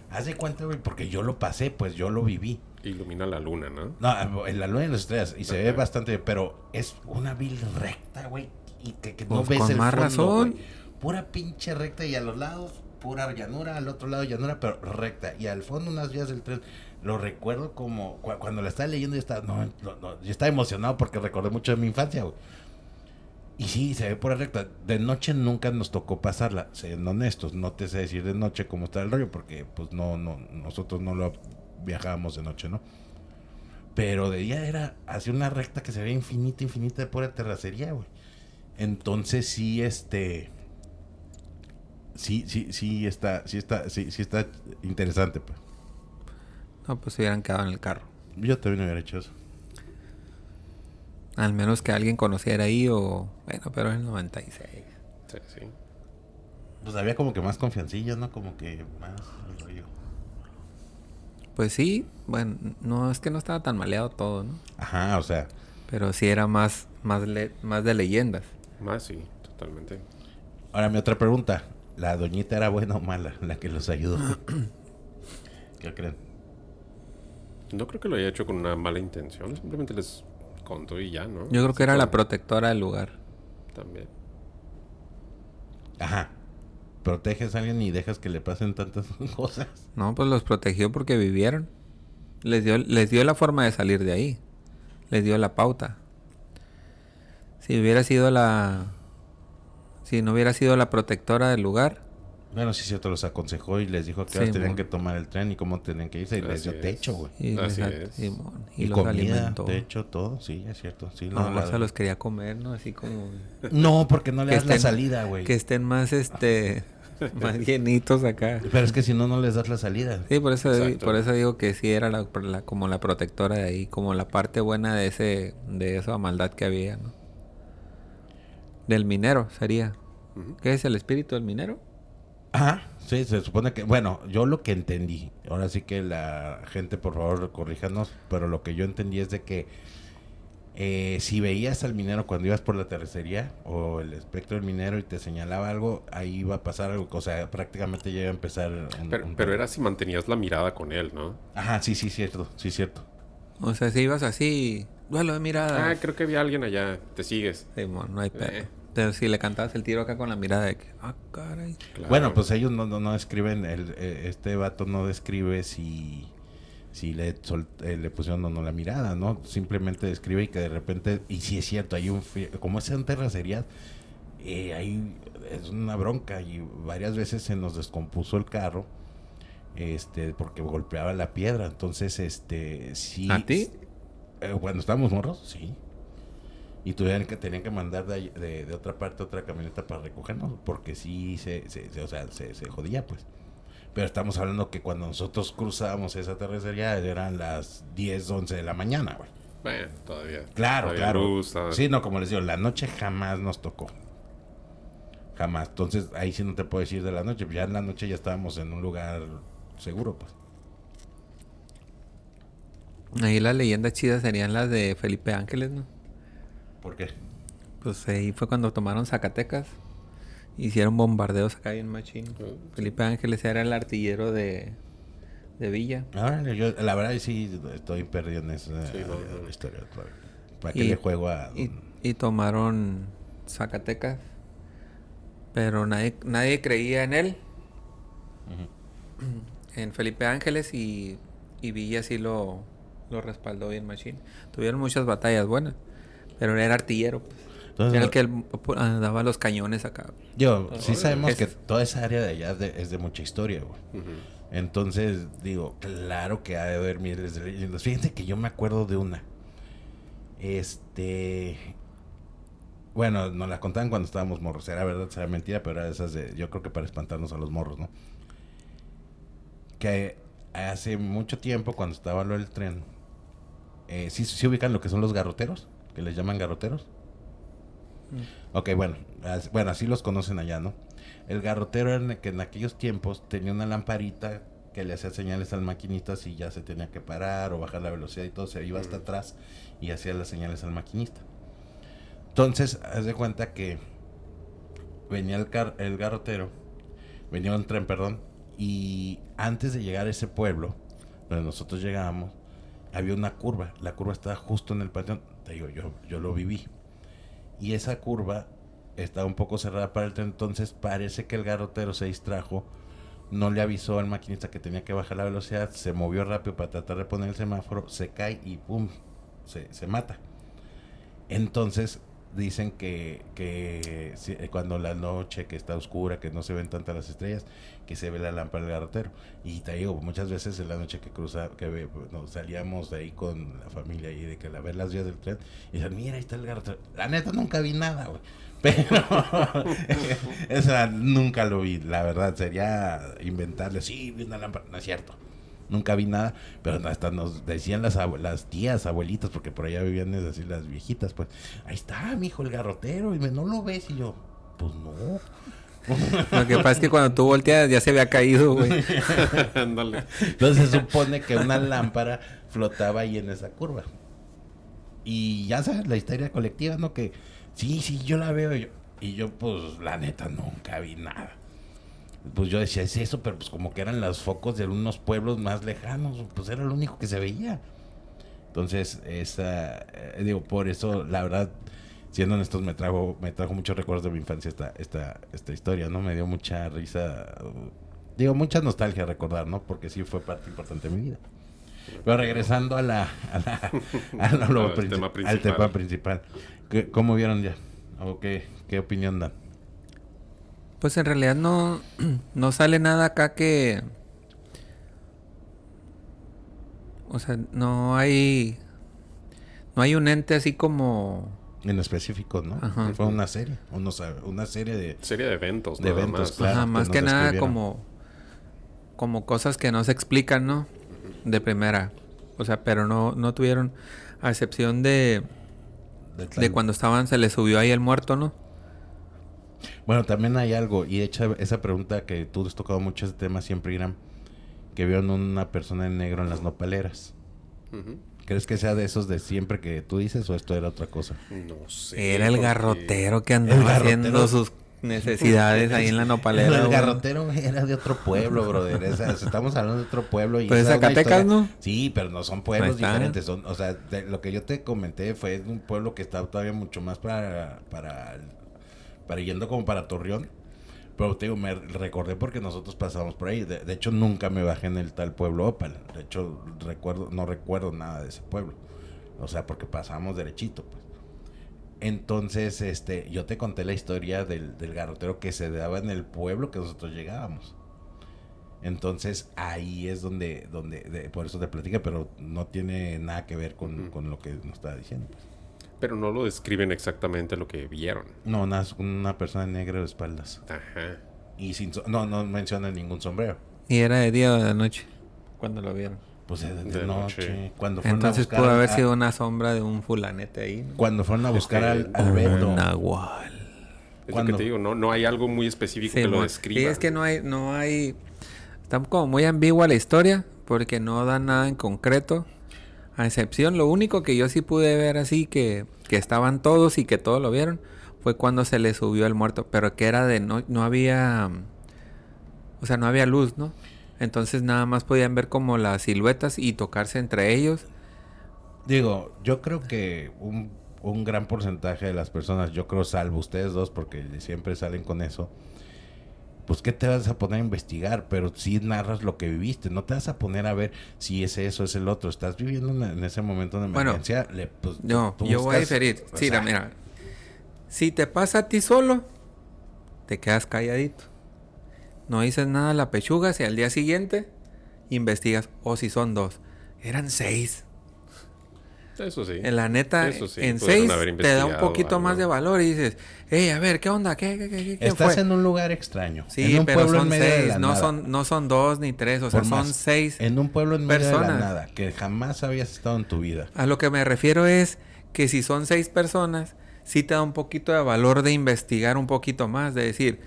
Haz de cuenta, güey, porque yo lo pasé, pues yo lo viví. ilumina la luna, ¿no? No, en la luna y en las estrellas. Y se ve bastante, pero es una vil recta, güey. Y que no Pues ves con el más fondo, razón. güey. Pura pinche recta y a los lados pura llanura, al otro lado llanura, pero recta. Y al fondo unas vías del tren. Lo recuerdo como cuando la estaba leyendo yo estaba, yo estaba emocionado porque recordé mucho de mi infancia, güey. Y sí, se ve pura recta. De noche nunca nos tocó pasarla, siendo honestos. No te sé decir de noche cómo está el rollo, porque pues nosotros no lo viajábamos de noche, ¿no? Pero de día era así una recta que se ve infinita de pura terracería, güey. Entonces sí, sí está interesante, pues. No, pues se hubieran quedado en el carro. Yo también hubiera hecho eso. Al menos que alguien conociera ahí o... Bueno, pero es el 96. Sí, sí. Pues había como que más confiancillo, ¿no? Como que más rollo. Pues sí, bueno, no es que no estaba tan maleado todo, ¿no? Ajá, o sea. Pero sí era más de leyendas. Más sí, totalmente. Ahora mi otra pregunta. ¿La doñita era buena o mala? La que los ayudó. ¿Qué creen? No creo que lo haya hecho con una mala intención. Simplemente les contó y ya, ¿no? Yo creo que era la protectora del lugar. También. Ajá. Proteges a alguien y dejas que le pasen tantas cosas. No, pues los protegió porque vivieron. Les dio la forma de salir de ahí. Les dio la pauta. Si no hubiera sido la protectora del lugar. Bueno, sí es cierto, los aconsejó y les dijo que Sí, tenían que tomar el tren y cómo tenían que irse y les dio techo, güey. Así es. Y los comida, alimentó. techo, todo, sí, es cierto. Sí, No, se los quería comer, ¿no? Así como... No, porque no le que das la estén- salida, güey. Que estén más, más llenitos acá. Pero es que si no, no les das la salida. Sí, por eso Exacto. digo que sí era como la protectora de ahí, como la parte buena de esa maldad que había, ¿no? Del minero sería. Ujú. ¿Qué es el espíritu del minero? Ajá, sí, se supone que, bueno, yo lo que entendí, ahora sí que la gente por favor corríjanos, pero lo que yo entendí es de que si veías al minero cuando ibas por la terracería o el espectro del minero y te señalaba algo, ahí iba a pasar algo, o sea, prácticamente ya iba a empezar Pero era si mantenías la mirada con él, ¿no? Ajá, sí, cierto, sí, cierto. O sea, si ibas así, duelo de mirada. Ah, creo que vi a alguien allá. Te sigues. Simón, no hay pedo. Pero si le cantabas el tiro acá con la mirada de que, caray. Claro. Bueno, pues ellos no escriben, este vato no describe si le pusieron o no la mirada, ¿no? Simplemente describe y que de repente, y sí es cierto, hay como es en terracería, ahí es una bronca y varias veces se nos descompuso el carro, porque golpeaba la piedra, entonces, sí. ¿A ti? Cuando estábamos morros, sí. Y tenían que mandar de otra parte otra camioneta para recogernos, porque sí se jodía, pues. Pero estamos hablando que cuando nosotros cruzábamos esa terracería eran las 10, 11 de la mañana, güey. Bueno, todavía. Claro, todavía claro. luz, todavía- Sí, no, como les digo, la noche jamás nos tocó. Jamás. Entonces, ahí sí no te puedo decir de la noche. Ya en la noche ya estábamos en un lugar seguro, pues. Ahí las leyendas chidas serían las de Felipe Ángeles, ¿no? ¿Por qué? Pues ahí fue cuando tomaron Zacatecas. Hicieron bombardeos acá bien machín. Felipe Ángeles era el artillero de Villa. Ahora, yo, la verdad, sí estoy perdido en esa Sí, no. historia. ¿Para qué le juego a...? Y tomaron Zacatecas. Pero nadie creía en él. Ujú. En Felipe Ángeles y Villa sí lo respaldó bien machín. Tuvieron muchas batallas buenas. Pero era artillero, pues. Entonces, Era el que daba los cañones acá. Yo, sí sabemos Es- que toda esa área de allá es de mucha historia, güey. Ujú. Entonces, digo, claro que ha de haber miles de leyendas. Fíjense que yo me acuerdo de una. Bueno, nos la contaban cuando estábamos morros. Era verdad, era mentira, pero era de esas de... Yo creo que para espantarnos a los morros, ¿no? Que hace mucho tiempo, cuando estaba lo del tren... ¿sí ubican lo que son los garroteros? Que les llaman garroteros. Ok, bueno, así los conocen allá, ¿no? El garrotero era que en aquellos tiempos tenía una lamparita que le hacía señales al maquinista si ya se tenía que parar o bajar la velocidad y todo, se iba hasta atrás y hacía las señales al maquinista. Entonces, haz de cuenta que venía el garrotero, venía un tren, perdón, y antes de llegar a ese pueblo, donde nosotros llegábamos, había una curva. La curva estaba justo en el panteón. Te digo, yo lo viví. Y esa curva estaba un poco cerrada para el tren, entonces parece que el garrotero se distrajo no le avisó al maquinista que tenía que bajar la velocidad, se movió rápido para tratar de poner el semáforo, se cae y ¡pum! Se mata. Entonces dicen que cuando la noche que está oscura, que no se ven tantas las estrellas, que se ve la lámpara del garrotero. Y te digo, muchas veces en la noche salíamos de ahí con la familia y de que a ver las vías del tren y dicen, mira, ahí está el garrotero. La neta nunca vi nada, güey. Pero esa nunca lo vi, la verdad. Sería inventarle, sí, vi una lámpara. No es cierto, nunca vi nada. Pero hasta nos decían las tías, abuelitas, porque por allá vivían así las viejitas, pues, ahí está, mijo, el garrotero. Y no lo ves. Y yo, pues no. Lo que pasa es que cuando tú volteas ya se había caído, güey. Ándale. Entonces se supone que una lámpara flotaba ahí en esa curva. Y ya sabes, la histeria colectiva, ¿no? Que sí, yo la veo. Y yo, pues, la neta, nunca vi nada. Pues yo decía, es eso, pero pues como que eran los focos de unos pueblos más lejanos. Pues era lo único que se veía. Entonces, digo, por eso, la verdad, siendo honestos, me trajo muchos recuerdos de mi infancia esta historia, ¿no? Me dio mucha risa, digo, mucha nostalgia recordar, ¿no? Porque sí fue parte importante de mi vida. Pero regresando al tema principal. ¿Cómo vieron ya? ¿O qué opinión dan? Pues en realidad no sale nada acá que... O sea, no hay un ente así como... En específico, ¿no? Ajá. Fue una serie. Una serie de... Serie de eventos, de nada eventos, más. claro. Ajá, más nos que nada describieron. como cosas que no se explican, ¿no? De primera. O sea, pero no tuvieron... A excepción de cuando se les subió ahí el muerto, ¿no? Bueno, también hay algo, y hecha esa pregunta que tú has tocado mucho ese tema siempre, Irán, que vieron una persona en negro en las nopaleras. Ujú. ¿Crees que sea de esos de siempre que tú dices o esto era otra cosa? No sé. Era el porque- garrotero que andaba haciendo sus necesidades ahí en la nopalera. El güey. garrotero güey, era de otro pueblo, brother. Estamos hablando de otro pueblo. Y Pero es esa una Zacatecas, historia- ¿no? Sí, pero no son pueblos Ahí está. diferentes. O sea, lo que yo te comenté fue un pueblo que está todavía mucho más para yendo como para Torreón. Pero te digo, me recordé porque nosotros pasamos por ahí. De hecho, nunca me bajé en el tal pueblo Opal. De hecho, no recuerdo nada de ese pueblo. O sea, porque pasamos derechito, pues. Entonces, yo te conté la historia del garrotero que se daba en el pueblo que nosotros llegábamos. Entonces, ahí es donde por eso te platica, pero no tiene nada que ver con lo que nos estaba diciendo, pues. Pero no lo describen exactamente lo que vieron. No, una persona negra de espaldas. Ajá. Y no menciona ningún sombrero. Y era de día o de noche cuando lo vieron. Pues de De noche. noche. Cuando fueron Entonces a buscar pudo haber sido una sombra de un fulanete ahí, ¿no? Cuando fueron a buscar Es que- al Beto. Un nahual. Es ¿Cuándo? lo que te digo, no hay algo muy específico que lo bueno. describa. Sí, es que no hay... Está como muy ambigua la historia porque no da nada en concreto. A excepción, lo único que yo sí pude ver así que estaban todos y que todos lo vieron fue cuando se le subió el muerto, pero que era no había, o sea, no había luz, ¿no? Entonces nada más podían ver como las siluetas y tocarse entre ellos. Digo, yo creo que un gran porcentaje de las personas, yo creo salvo ustedes dos, porque siempre salen con eso, pues ¿qué te vas a poner a investigar? Pero sí narras lo que viviste, no te vas a poner a ver si es eso, es el otro. Estás viviendo en ese momento de Bueno, emergencia. No, tú yo voy a buscas- diferir. o Sí, sea, mira, si te pasa a ti solo, te quedas calladito. No dices nada a la pechuga, si al día siguiente investigas. O si son dos. Eran 6. Eso sí. En la neta, Eso sí, en pudieron 6 haber te da un investigado poquito algo. más de valor y dices, hey, a ver, ¿qué onda? ¿Qué Estás fue? en un lugar extraño. Sí, en un pero pueblo son en medio de 6, la nada. no son 2 ni 3, o sea, Por son más, 6 En un pueblo en medio de la personas. nada, que jamás habías estado en tu vida. A lo que me refiero es que si son 6 personas, sí te da un poquito de valor de investigar un poquito más, de decir,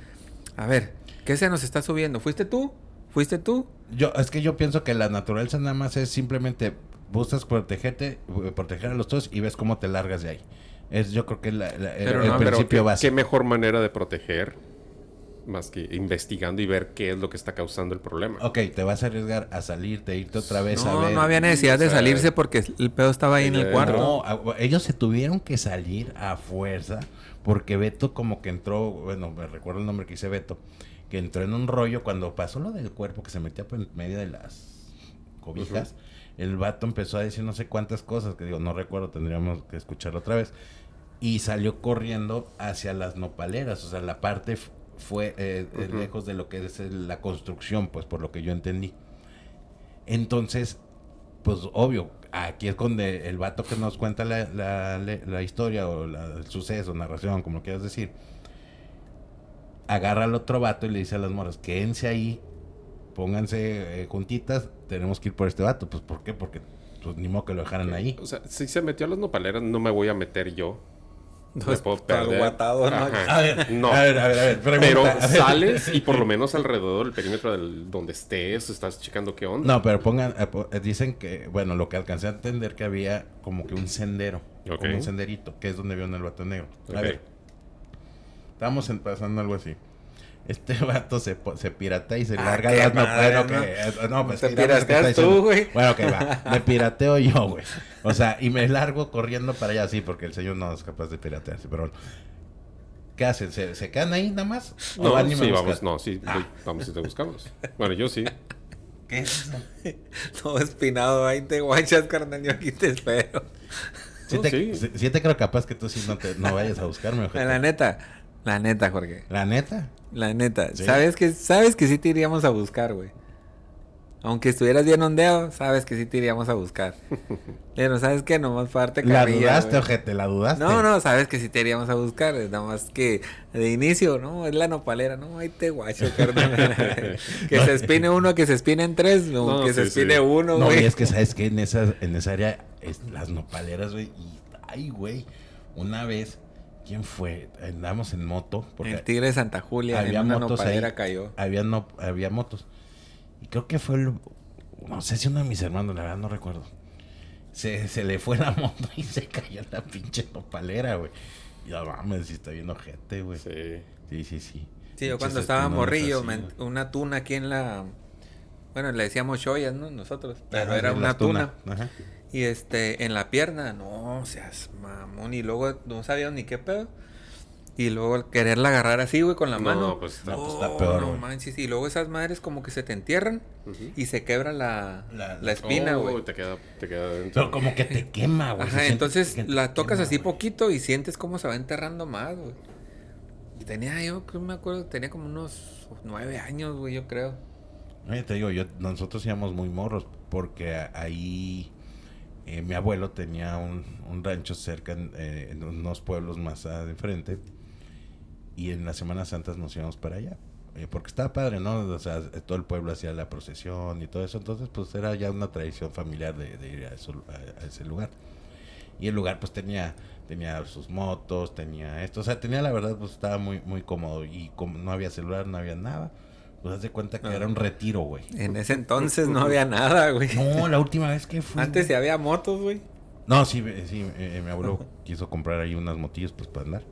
a ver, ¿qué se nos está subiendo? ¿Fuiste tú? ¿Fuiste tú? Es que yo pienso que la naturaleza nada más es simplemente buscas proteger a los dos y ves cómo te largas de ahí. Yo creo que el Pero principio ¿qué básico. mejor manera de proteger más que investigando y ver qué es lo que está causando el problema? Ok, te vas a arriesgar a salirte, irte otra vez a No, ver. no había necesidad de o sea, salirse porque el pedo estaba ahí en el ella- cuarto. No, ellos se tuvieron que salir a fuerza porque Beto como que entró, bueno, me recuerdo el nombre que dice Beto, que entró en un rollo cuando pasó lo del cuerpo que se metía por en medio de las cobijas. El vato empezó a decir no sé cuántas cosas, que digo, no recuerdo, tendríamos que escucharlo otra vez. Y salió corriendo hacia las nopaleras, o sea, la parte fue lejos de lo que es la construcción, pues por lo que yo entendí. Entonces, pues obvio, aquí es donde el vato que nos cuenta la historia o el suceso, narración, como lo quieras decir, agarra al otro vato y le dice a las morras, quédense ahí, pónganse juntitas, tenemos que ir por este vato. Pues ¿por qué? Porque pues ni modo que lo dejaran ahí. O sea, si se metió a las nopaleras, no me voy a meter yo. No Me es puedo todo perder. aguatado, ¿no? Ajá. A ver, No. a ver, pregunta. Pero A ver. sales y por lo menos alrededor del perímetro donde estés, estás checando qué onda. No, pero dicen que, bueno, lo que alcancé a entender que había como que un sendero, Ok. como un senderito, que es donde vio el vato negro. A Ok. ver, estábamos pasando algo así. Este vato se piratea y se larga qué las madre, nopaleras. No, pues Te mira, pues, ¿qué está pirateas diciendo? tú, güey. Bueno, ok, va. Me pirateo yo, güey. O sea, y me largo corriendo para allá, sí, porque el señor no es capaz de piratearse, pero bueno. ¿Qué hacen? ¿Se quedan ahí nada más? ¿O No, van y me sí, buscan? vamos, no, sí, vamos y te buscamos. Bueno, yo sí. ¿Qué es eso? Todo espinado, ahí te guachas, carnal, yo aquí te espero. Sí, No, te, sí. sí te creo capaz que tú sí no vayas a buscarme, ojete. La neta, Jorge. ¿La neta? La neta. Sí. Sabes que sí te iríamos a buscar, güey. Aunque estuvieras bien ondeado, sabes que sí te iríamos a buscar. Pero sabes que nomás parte La carrilla, dudaste, güey. ojete, la dudaste. No, sabes que sí te iríamos a buscar. Es nada más que de inicio, ¿no? Es la nopalera, ¿no? Ahí te guacho, carnal. Que se espine uno, que se espinen tres, o No, que se sí, espine sí. uno, No, güey. y es que sabes que en esa área, las nopaleras, güey, y ay, güey, una vez, ¿quién fue? Andamos en moto, porque El tigre de Santa Julia había en una motos nopalera ahí. cayó. había motos. Y creo que fue no sé si uno de mis hermanos, la verdad no recuerdo. Se le fue la moto y se cayó en la pinche nopalera, güey. Y no mames, si está bien ojete, güey. Sí. Sí. Sí, yo Pinches cuando estaba espinones morrillo, así, güey. una tuna aquí en la... Bueno, le decíamos choyas, ¿no? Nosotros. Pero Ajá, era sí, una las tuna. Ajá. Y en la pierna, no seas mamón. Y luego no sabíamos ni qué pedo. Y luego quererla agarrar así, güey, con la No, mano. pues, no, pues, está peor, No güey. manches. Y luego esas madres como que se te entierran Ujú. y se quebra la La- espina, Oh, güey. te queda dentro. Pero como que te quema, güey. Ajá, Se siente entonces que te la tocas quema, así güey. poquito y sientes cómo se va enterrando más, güey. Y yo me acuerdo, tenía como unos 9 años, güey, yo creo. Oye, te digo, nosotros íbamos muy morros porque ahí mi abuelo tenía un rancho cerca en unos pueblos más de frente y en las Semanas Santas nos íbamos para allá. Porque estaba padre, ¿no? O sea, todo el pueblo hacía la procesión y todo eso, entonces pues era ya una tradición familiar de ir a ese lugar. Y el lugar pues tenía sus motos, tenía esto, o sea, tenía la verdad pues estaba muy muy cómodo y como no había celular, no había nada. Pues haz de cuenta que era un retiro, güey. En ese entonces no había nada, güey. No, la última vez que fui. Antes sí había motos, güey. No, sí, mi abuelo quiso comprar ahí unas motillas pues para andar.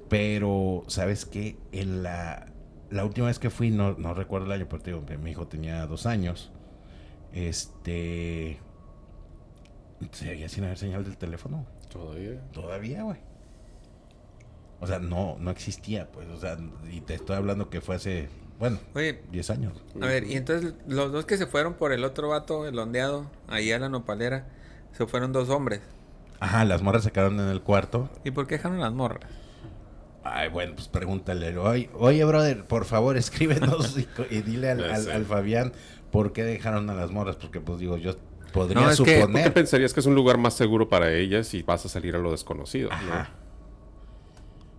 Pero, ¿sabes qué? En la última vez que fui, no recuerdo el año, pero te digo, mi hijo tenía 2 años. Seguía sin haber señal del teléfono. Todavía, güey. O sea, no existía, pues. O sea, y te estoy hablando que fue hace, bueno, Oye, 10 años. a ver, y entonces los dos que se fueron por el otro vato, el ondeado, ahí a la nopalera, se fueron 2 hombres. Ajá, las morras se quedaron en el cuarto. ¿Y por qué dejaron las morras? Ay, bueno, pues pregúntale. Oye, brother, por favor, escríbenos y dile Ya sé. al Fabián por qué dejaron a las morras. Porque, pues digo, yo podría No, es que- ¿Por qué suponer. pensarías que es un lugar más seguro para ellas y vas a salir a lo desconocido? Ajá.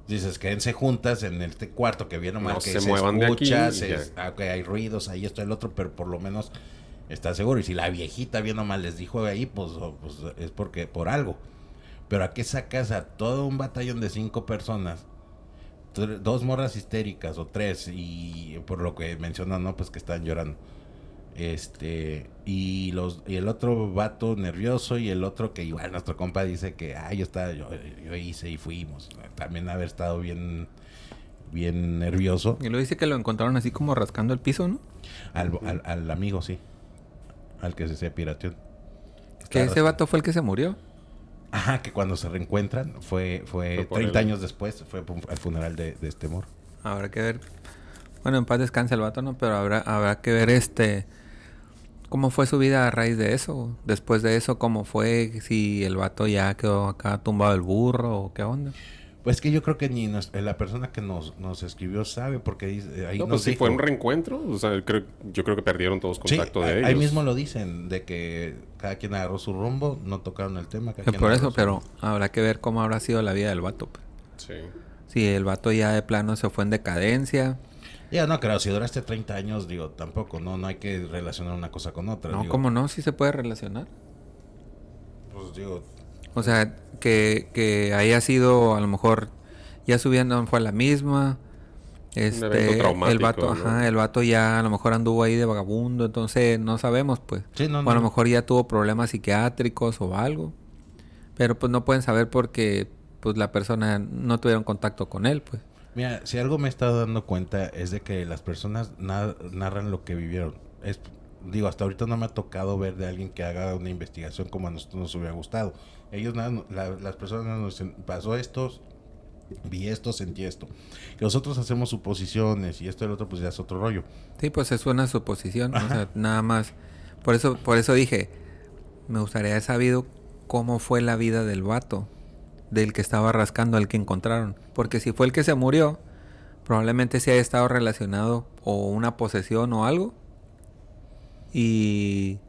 Dices, quédense juntas en este cuarto que viene mal, No que se se muevan de aquí escucha, y ok, hay ruidos, ahí esto, el otro, pero por lo menos está seguro. Y si la viejita viendo mal les dijo ahí, pues es porque por algo. Pero ¿a qué sacas a todo un batallón de 5 personas? 2 morras histéricas o 3 y por lo que mencionan, no, pues que están llorando. Y el otro vato nervioso y el otro que igual nuestro compa dice que yo hice y fuimos. También haber estado bien nervioso. Y luego dice que lo encontraron así como rascando el piso, ¿no? Al amigo, sí. Al que se pirateó. Que ese vato fue el que se murió. Ajá, que cuando se reencuentran fue Fue por 30 él. años después, fue al funeral de este morro. Habrá que ver. Bueno, en paz descanse el vato, ¿no? Pero habrá que ver cómo fue su vida a raíz de eso. Después de eso, cómo fue, si el vato ya quedó acá tumbado el burro o qué onda. Pues que yo creo que ni la persona que nos escribió sabe, porque ahí No, nos pues si dijo. fue un reencuentro. O sea, yo creo que perdieron todos contacto de ellos. Ahí mismo lo dicen, de que cada quien agarró su rumbo, no tocaron el tema. Cada quien Por agarró eso, su pero rumbo. habrá que ver cómo habrá sido la vida del vato. Pues. Sí. Si el vato ya de plano se fue en decadencia. Ya, no, claro, si duraste 30 años, digo, tampoco, no hay que relacionar una cosa con otra. No, digo, ¿cómo no? Sí se puede relacionar. Pues digo, O sea, que haya sido, a lo mejor, ya su vida no fue la misma. evento traumático, el vato, ¿no? el vato ya a lo mejor anduvo ahí de vagabundo, entonces no sabemos, pues. sí, no, O a lo no. mejor ya tuvo problemas psiquiátricos o algo. Pero pues no pueden saber porque pues la persona no tuvieron contacto con él, pues. Mira, si algo me he estado dando cuenta es de que las personas narran lo que vivieron. Digo, hasta ahorita no me ha tocado ver de alguien que haga una investigación como a nosotros nos hubiera gustado. Ellos, las personas nos dicen, pasó esto, vi esto, sentí esto. Que nosotros hacemos suposiciones y esto y el otro, pues ya es otro rollo. Sí, pues es una suposición, o sea, nada más. Por eso dije, me gustaría haber sabido cómo fue la vida del vato, del que estaba rascando, al que encontraron. Porque si fue el que se murió, probablemente sí haya estado relacionado o una posesión o algo. Y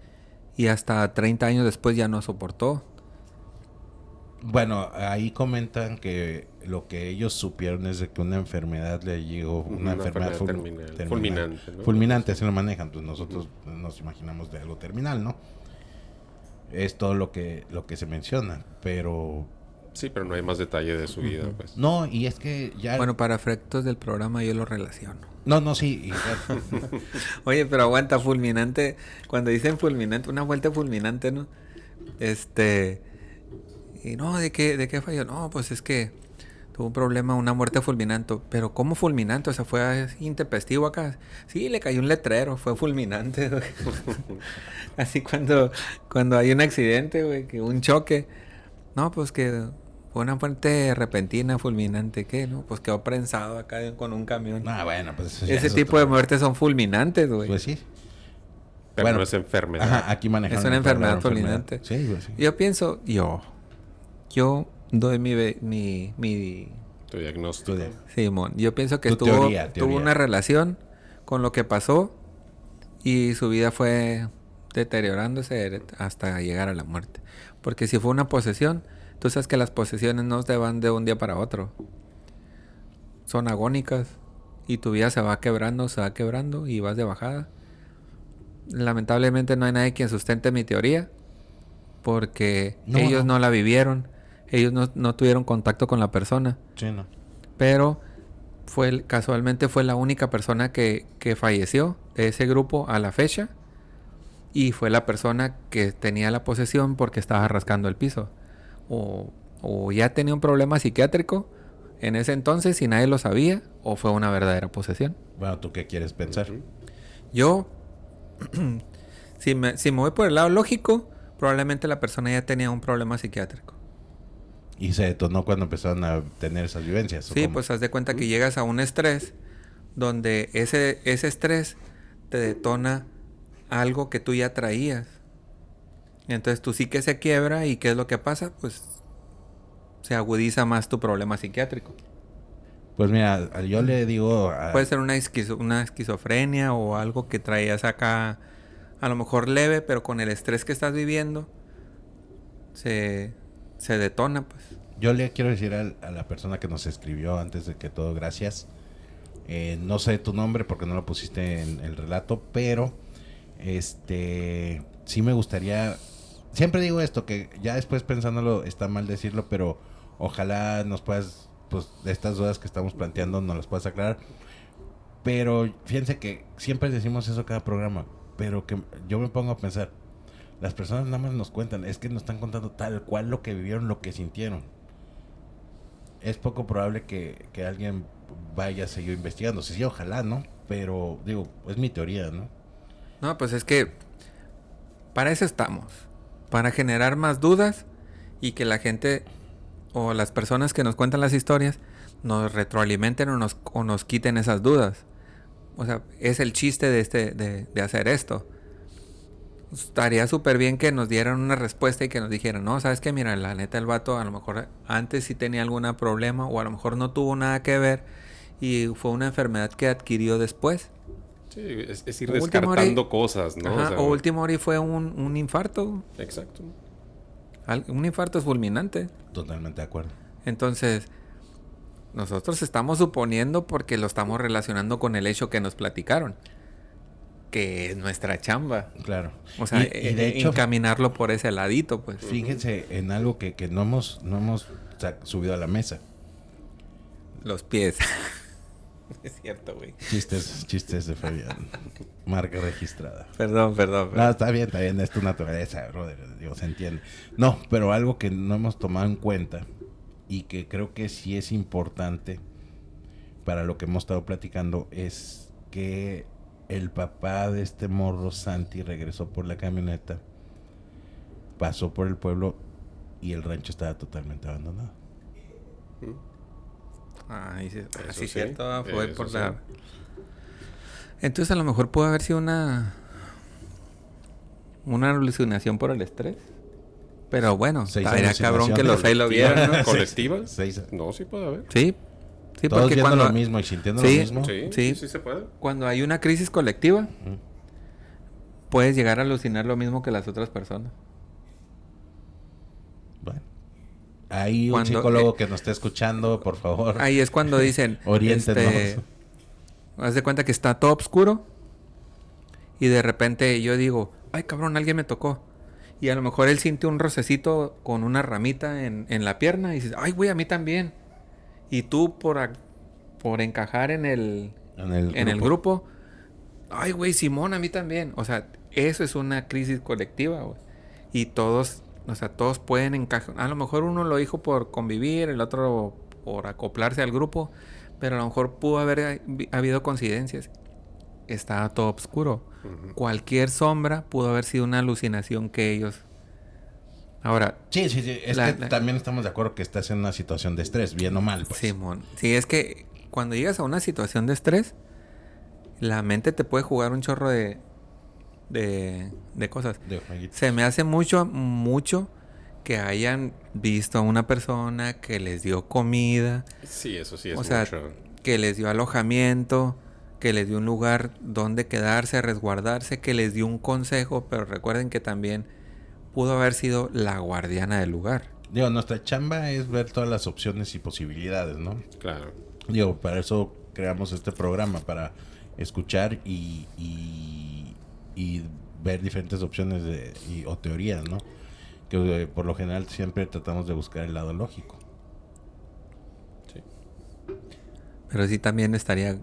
hasta 30 años después ya no soportó. Bueno, ahí comentan que lo que ellos supieron es de que una enfermedad le llegó, una enfermedad terminal, fulminante, ¿no? Fulminante, así lo manejan, pues nosotros nos imaginamos de algo terminal, ¿no? Es todo lo que se menciona, pero Sí, pero no hay más detalle de su vida, pues. no, y es que ya Bueno, para efectos del programa yo lo relaciono. no, sí, Oye, pero aguanta, fulminante. Cuando dicen fulminante, una vuelta fulminante, ¿no? Y no, ¿de qué falló? No, pues es que tuvo un problema, una muerte fulminante. Pero ¿cómo fulminante? O sea, fue así intempestivo acá. Sí, le cayó un letrero, fue fulminante, güey. Así cuando hay un accidente, güey, que un choque. No, pues que fue una muerte repentina, fulminante. ¿Qué? No, pues quedó prensado acá con un camión. bueno, pues eso ya Ese es tipo otro- de muertes son fulminantes, güey. Pues sí. Pero Bueno, no es enfermedad. Ajá, aquí manejamos Es una la palabra enfermedad fulminante. Sí, pues sí. Yo pienso, yo doy mi Tu diagnóstico. Tú de- Simón. Yo pienso que Tu teoría. tuvo una relación con lo que pasó y su vida fue deteriorándose hasta llegar a la muerte. Porque si fue una posesión, tú sabes que las posesiones no se van de un día para otro. Son agónicas y tu vida se va quebrando y vas de bajada. Lamentablemente no hay nadie quien sustente mi teoría porque No, ellos no. no la vivieron, ellos no tuvieron contacto con la persona, Sí, no. pero casualmente fue la única persona que falleció de ese grupo a la fecha y fue la persona que tenía la posesión porque estaba rascando el piso o ya tenía un problema psiquiátrico en ese entonces y nadie lo sabía o fue una verdadera posesión. Bueno, ¿tú qué quieres pensar? Ujú. Yo, si me voy por el lado lógico, probablemente la persona ya tenía un problema psiquiátrico. Y se detonó cuando empezaron a tener esas vivencias. ¿o Sí, cómo? pues haz de cuenta que llegas a un estrés donde ese estrés te detona algo que tú ya traías. Entonces tu psique se quiebra y ¿qué es lo que pasa? Pues se agudiza más tu problema psiquiátrico. Pues mira, yo le digo... Puede ser una esquizofrenia o algo que traías acá, a lo mejor leve, pero con el estrés que estás viviendo, se detona, pues. Yo le quiero decir a la persona que nos escribió antes de que todo, gracias. No sé tu nombre porque no lo pusiste en el relato, pero sí me gustaría... Siempre digo esto, que ya después pensándolo está mal decirlo, pero ojalá nos puedas, pues, de estas dudas que estamos planteando, nos las puedas aclarar. Pero fíjense que siempre decimos eso cada programa, pero que yo me pongo a pensar, las personas nada más nos cuentan, es que nos están contando tal cual lo que vivieron, lo que sintieron. Es poco probable que alguien vaya a seguir investigando. Sí, ojalá, ¿no? Pero, digo, es mi teoría, ¿no? No, pues es que para eso estamos. Para generar más dudas y que la gente o las personas que nos cuentan las historias nos retroalimenten o nos quiten esas dudas. o sea, es el chiste de hacer esto. Estaría súper bien que nos dieran una respuesta y que nos dijeran, no, sabes que mira, la neta el vato a lo mejor antes sí tenía algún problema o a lo mejor no tuvo nada que ver y fue una enfermedad que adquirió después. Sí, es ir O último descartando cosas, ¿no? Ajá, O sea, o último hora fue un infarto. exacto. Un infarto es fulminante. Totalmente de acuerdo. Entonces, nosotros estamos suponiendo porque lo estamos relacionando con el hecho que nos platicaron. Que es nuestra chamba. Claro. O sea, y de hecho, encaminarlo por ese ladito, pues. fíjense en algo que no hemos subido a la mesa. Los pies. Es cierto, güey. Chistes de Fabián. Marca registrada. Perdón. No, está bien, es tu naturaleza, brother. Digo, se entiende. No, pero algo que no hemos tomado en cuenta y que creo que sí es importante para lo que hemos estado platicando es que el papá de este morro, Santi, regresó por la camioneta, pasó por el pueblo y el rancho estaba totalmente abandonado. Ay, sí, Eso sí, sí, cierto. Fue eso por sí. la... Entonces a lo mejor pudo haber sido una alucinación por el estrés. Pero bueno, estaría cabrón que los 6 lo vieran, ¿no? ¿Colectiva? Seis. No, sí puede haber. Sí, Todos porque viendo cuando... lo mismo y sintiendo Sí. lo mismo. Sí se puede. Cuando hay una crisis colectiva, Ujú. puedes llegar a alucinar lo mismo que las otras personas. Bueno. Hay un Cuando, psicólogo que nos esté escuchando, por favor. Ahí es cuando dicen, Oriéntenos. haz de cuenta que está todo oscuro y de repente yo digo, ay cabrón, alguien me tocó. Y a lo mejor él siente un rocecito con una ramita en la pierna y dices, ay güey, a mí también. Y tú por encajar en el grupo, ay güey, Simón, a mí también. O sea, eso es una crisis colectiva, güey. Y todos, o sea, todos pueden encajar. A lo mejor uno lo dijo por convivir, el otro por acoplarse al grupo, pero a lo mejor pudo haber habido coincidencias. Estaba todo oscuro. Ujú. Cualquier sombra pudo haber sido una alucinación que ellos... Ahora, Sí. Es La- que la- también estamos de acuerdo que estás en una situación de estrés, bien o mal, pues. Simón. Sí, es que cuando llegas a una situación de estrés, la mente te puede jugar un chorro de cosas. De jueguitos. Se me hace mucho que hayan visto a una persona que les dio comida, Sí, eso sí es o sea, mucho. que les dio alojamiento, que les dio un lugar donde quedarse, resguardarse, que les dio un consejo, pero recuerden que también pudo haber sido la guardiana del lugar. Digo, nuestra chamba es ver todas las opciones y posibilidades, ¿no? Claro. Digo, para eso creamos este programa, para escuchar y ver diferentes opciones o teorías, ¿no? Que por lo general siempre tratamos de buscar el lado lógico. Sí. Pero sí también estaría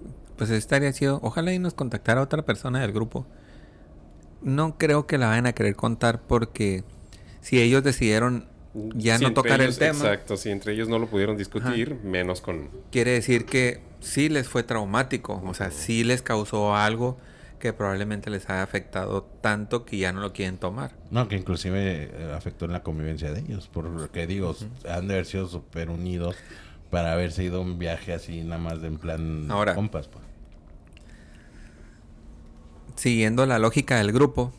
chido. Ojalá y nos contactara otra persona del grupo. No creo que la vayan a querer contar porque si ellos decidieron ya Si no entre tocar ellos, el tema, Exacto, si entre ellos no lo pudieron discutir, menos con... quiere decir que sí les fue traumático. O sea, sí les causó algo que probablemente les haya afectado tanto que ya no lo quieren tomar. No, que inclusive afectó en la convivencia de ellos, porque digo, han de haber sido súper unidos para haberse ido a un viaje así nada más de en plan Ahora. compas, pues. Siguiendo la lógica del grupo,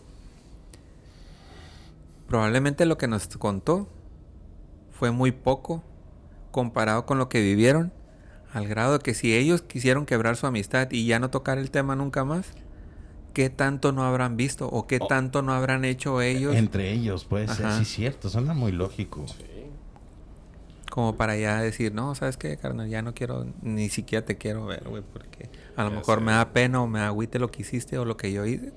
probablemente lo que nos contó fue muy poco comparado con lo que vivieron, al grado de que si ellos quisieron quebrar su amistad y ya no tocar el tema nunca más, ¿qué tanto no habrán visto o qué tanto no habrán hecho ellos Entre ellos, pues, Ajá. sí es cierto, suena muy lógico. Sí. como para ya decir, no, ¿sabes qué, carnal? Ya no quiero, ni siquiera te quiero ver, güey, porque a lo Ya mejor sé. me da pena o me agüite lo que hiciste o lo que yo hice.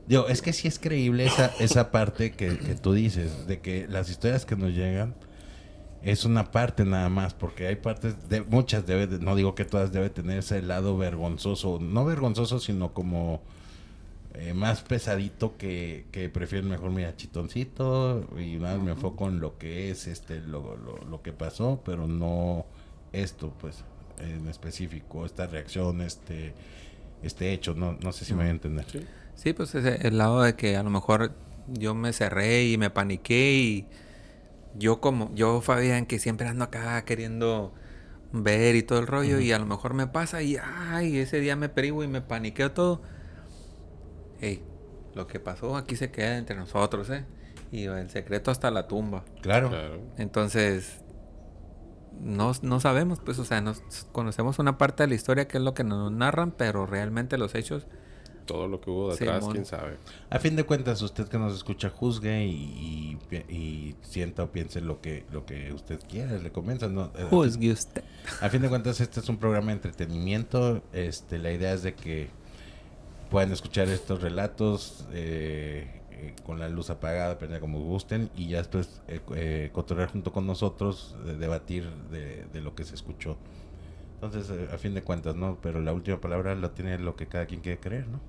Digo, es que sí es creíble esa parte que tú dices, de que las historias que nos llegan es una parte nada más, porque hay partes, muchas no digo que todas deben tener ese lado vergonzoso, no vergonzoso, sino como más pesadito que prefieren mejor, mira, chitoncito, y nada, me enfoco en lo que es lo que pasó, pero no esto, pues, en específico, esta reacción, este hecho, no sé si me voy a entender. Sí. Sí, pues el lado de que a lo mejor yo me cerré y me paniqué y yo Fabián, que siempre ando acá queriendo ver y todo el rollo, y a lo mejor me pasa y ay, ese día me perigo y me paniqueo todo. Ey, lo que pasó aquí se queda entre nosotros, y el secreto hasta la tumba. Claro. Claro. Entonces, no sabemos, pues, o sea, nos conocemos una parte de la historia que es lo que nos narran, pero realmente los hechos, Todo lo que hubo detrás, Simón. quién sabe. A fin de cuentas, usted que nos escucha, juzgue y sienta o piense lo que usted quiera, le comienza, ¿no? juzgue usted. A fin de cuentas, este es un programa de entretenimiento. La idea es de que puedan escuchar estos relatos con la luz apagada, prendida como gusten, y ya después cotorrear junto con nosotros, debatir de lo que se escuchó. Entonces, a fin de cuentas, ¿no? Pero la última palabra la tiene lo que cada quien quiere creer, ¿no?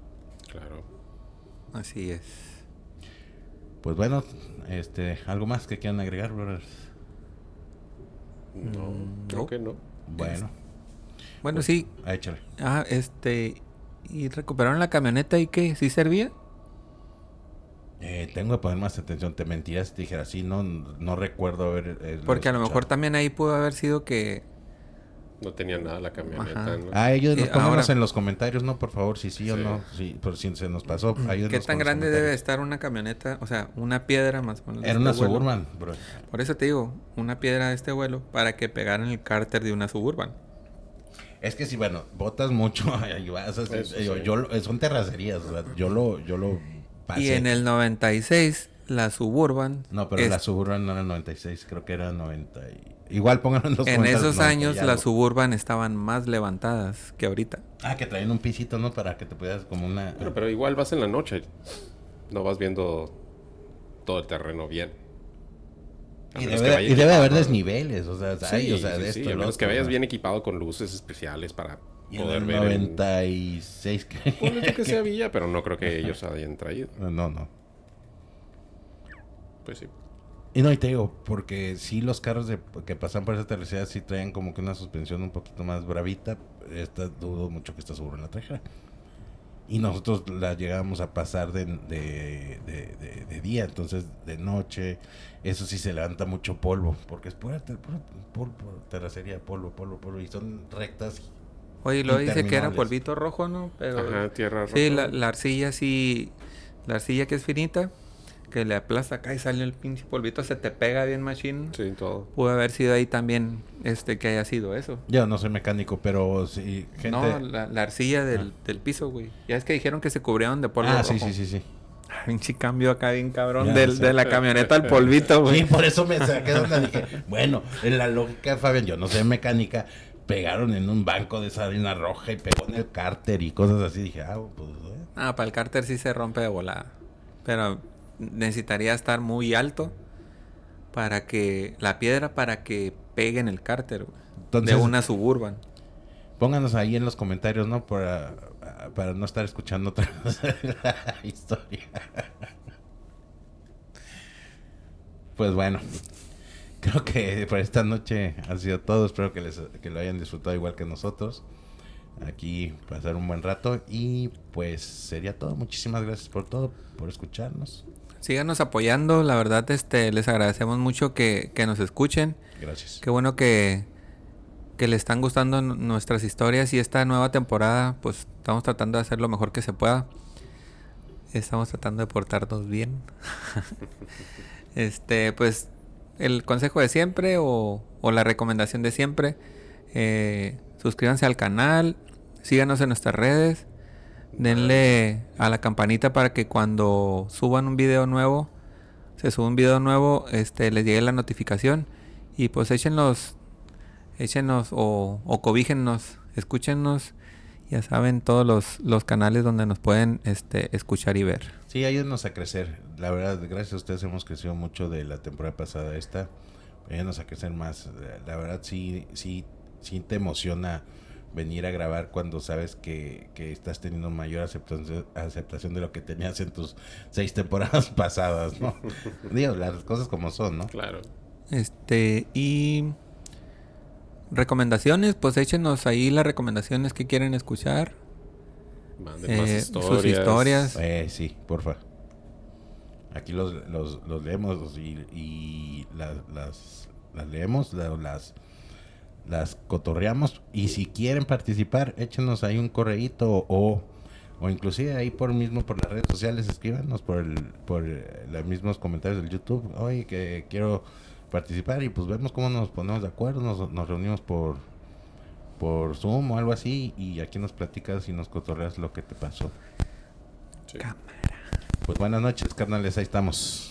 Claro. Así es. Pues bueno, ¿algo más que quieran agregar, brothers? No, no. creo que no. Bueno, Bueno, sí. échale. ¿Y recuperaron la camioneta y qué? ¿Sí servía? Tengo que poner más atención. Te mentiría si te dijera así. No recuerdo haber... Porque a lo mejor escuchado. también ahí pudo haber sido que... No tenía nada la camioneta, Ajá. ¿no? Ellos nos pónganos ahora- en los comentarios, ¿no? Por favor, si sí o Sí. no. Sí, por si se nos pasó. Ayúdenos ¿Qué con tan los grande debe comentarios. estar una camioneta? O sea, una piedra más o menos. de Era una este vuelo. Suburban, bro. Por eso te digo, una piedra de este vuelo para que pegaran el cárter de una Suburban. Es que si, bueno, botas mucho, ahí vas, así, Eso sí. son terracerías, o sea, yo lo pasé. Y en el 96, la Suburban... No, pero es- la Suburban no era 96, creo que era 90. Igual pónganlo en los en comentarios. esos 90 y años, algo. las Suburban estaban más levantadas que ahorita. Que traían un pisito, ¿no? Para que te pudieras como una... Pero igual vas en la noche. No vas viendo todo el terreno bien. A Y menos debe, que vaya y debe haber equipado. desniveles, o sea, Sí, o sea, de sí, esto, a lo menos que otro, vayas ¿no? bien equipado con luces especiales para Y en poder el ver. 96, Ponle tú que sea villa, pero no creo que ellos hayan traído. No. Pues sí. Y no, y te digo, porque sí los carros que pasan por esa tercera sí traen como que una suspensión un poquito más bravita. Dudo mucho que esta Suburban la trajera. Y nosotros la llegábamos a pasar de día, entonces de noche, eso sí se levanta mucho polvo, porque es pura polvo, terracería, polvo, y son rectas. Oye, lo dice que era Interminables. polvito rojo, ¿no? Pero Ajá, tierra roja. sí, la arcilla sí, la arcilla que es finita, que le aplasta acá y sale el pinche polvito, se te pega bien machine. Sí, todo. Pudo haber sido ahí también, que haya sido eso. Yo no soy mecánico, pero sí, gente... No, la arcilla del piso, güey. Ya es que dijeron que se cubrieron de polvo rojo. Sí. Pinche cambio acá bien cabrón Ya sé. de la camioneta al polvito, güey. Sí, por eso me saqué de onda. Dije, bueno, en la lógica de Fabián, yo no sé mecánica, pegaron en un banco de esa harina roja y pegó en el cárter y cosas así. Dije, pues... Para el cárter sí se rompe de volada. Pero necesitaría estar muy alto para que pegue en el cárter, güey. Entonces- De una Suburban. Pónganos ahí en los comentarios, ¿no? Para no estar escuchando otra vez la historia. Pues bueno, creo que por esta noche ha sido todo. Espero que lo hayan disfrutado igual que nosotros. Aquí pasar un buen rato y pues sería todo. Muchísimas gracias por todo, por escucharnos. Síganos apoyando, la verdad, les agradecemos mucho que nos escuchen. Gracias. Qué bueno que le están gustando nuestras historias y esta nueva temporada, pues estamos tratando de hacer lo mejor que se pueda. Estamos tratando de portarnos bien. Pues el consejo de siempre o la recomendación de siempre, suscríbanse al canal, síganos en nuestras redes, denle a la campanita para que cuando suban un video nuevo, les llegue la notificación y pues échenos o cobíjennos, escúchenos, ya saben todos los canales donde nos pueden escuchar y ver. Sí, ayúdenos a crecer. La verdad, gracias a ustedes hemos crecido mucho de la temporada pasada a esta. Ayúdenos a crecer más. La verdad, sí te emociona venir a grabar cuando sabes que estás teniendo mayor aceptación de lo que tenías en tus 6 temporadas pasadas, ¿no? Digo, las cosas como son, ¿no? Claro. Y recomendaciones, pues échenos ahí las recomendaciones que quieren escuchar. Manden más Sus historias. Sí, porfa. Aquí los leemos y las leemos, las cotorreamos. Y si quieren participar, échenos ahí un correíto o inclusive ahí por las redes sociales, escríbanos por los mismos comentarios del YouTube. Oye, que quiero participar, y pues vemos cómo nos ponemos de acuerdo, nos reunimos por Zoom o algo así, y aquí nos platicas y nos cotorreas lo que te pasó. Sí. Cámara. Pues buenas noches, carnales, ahí estamos.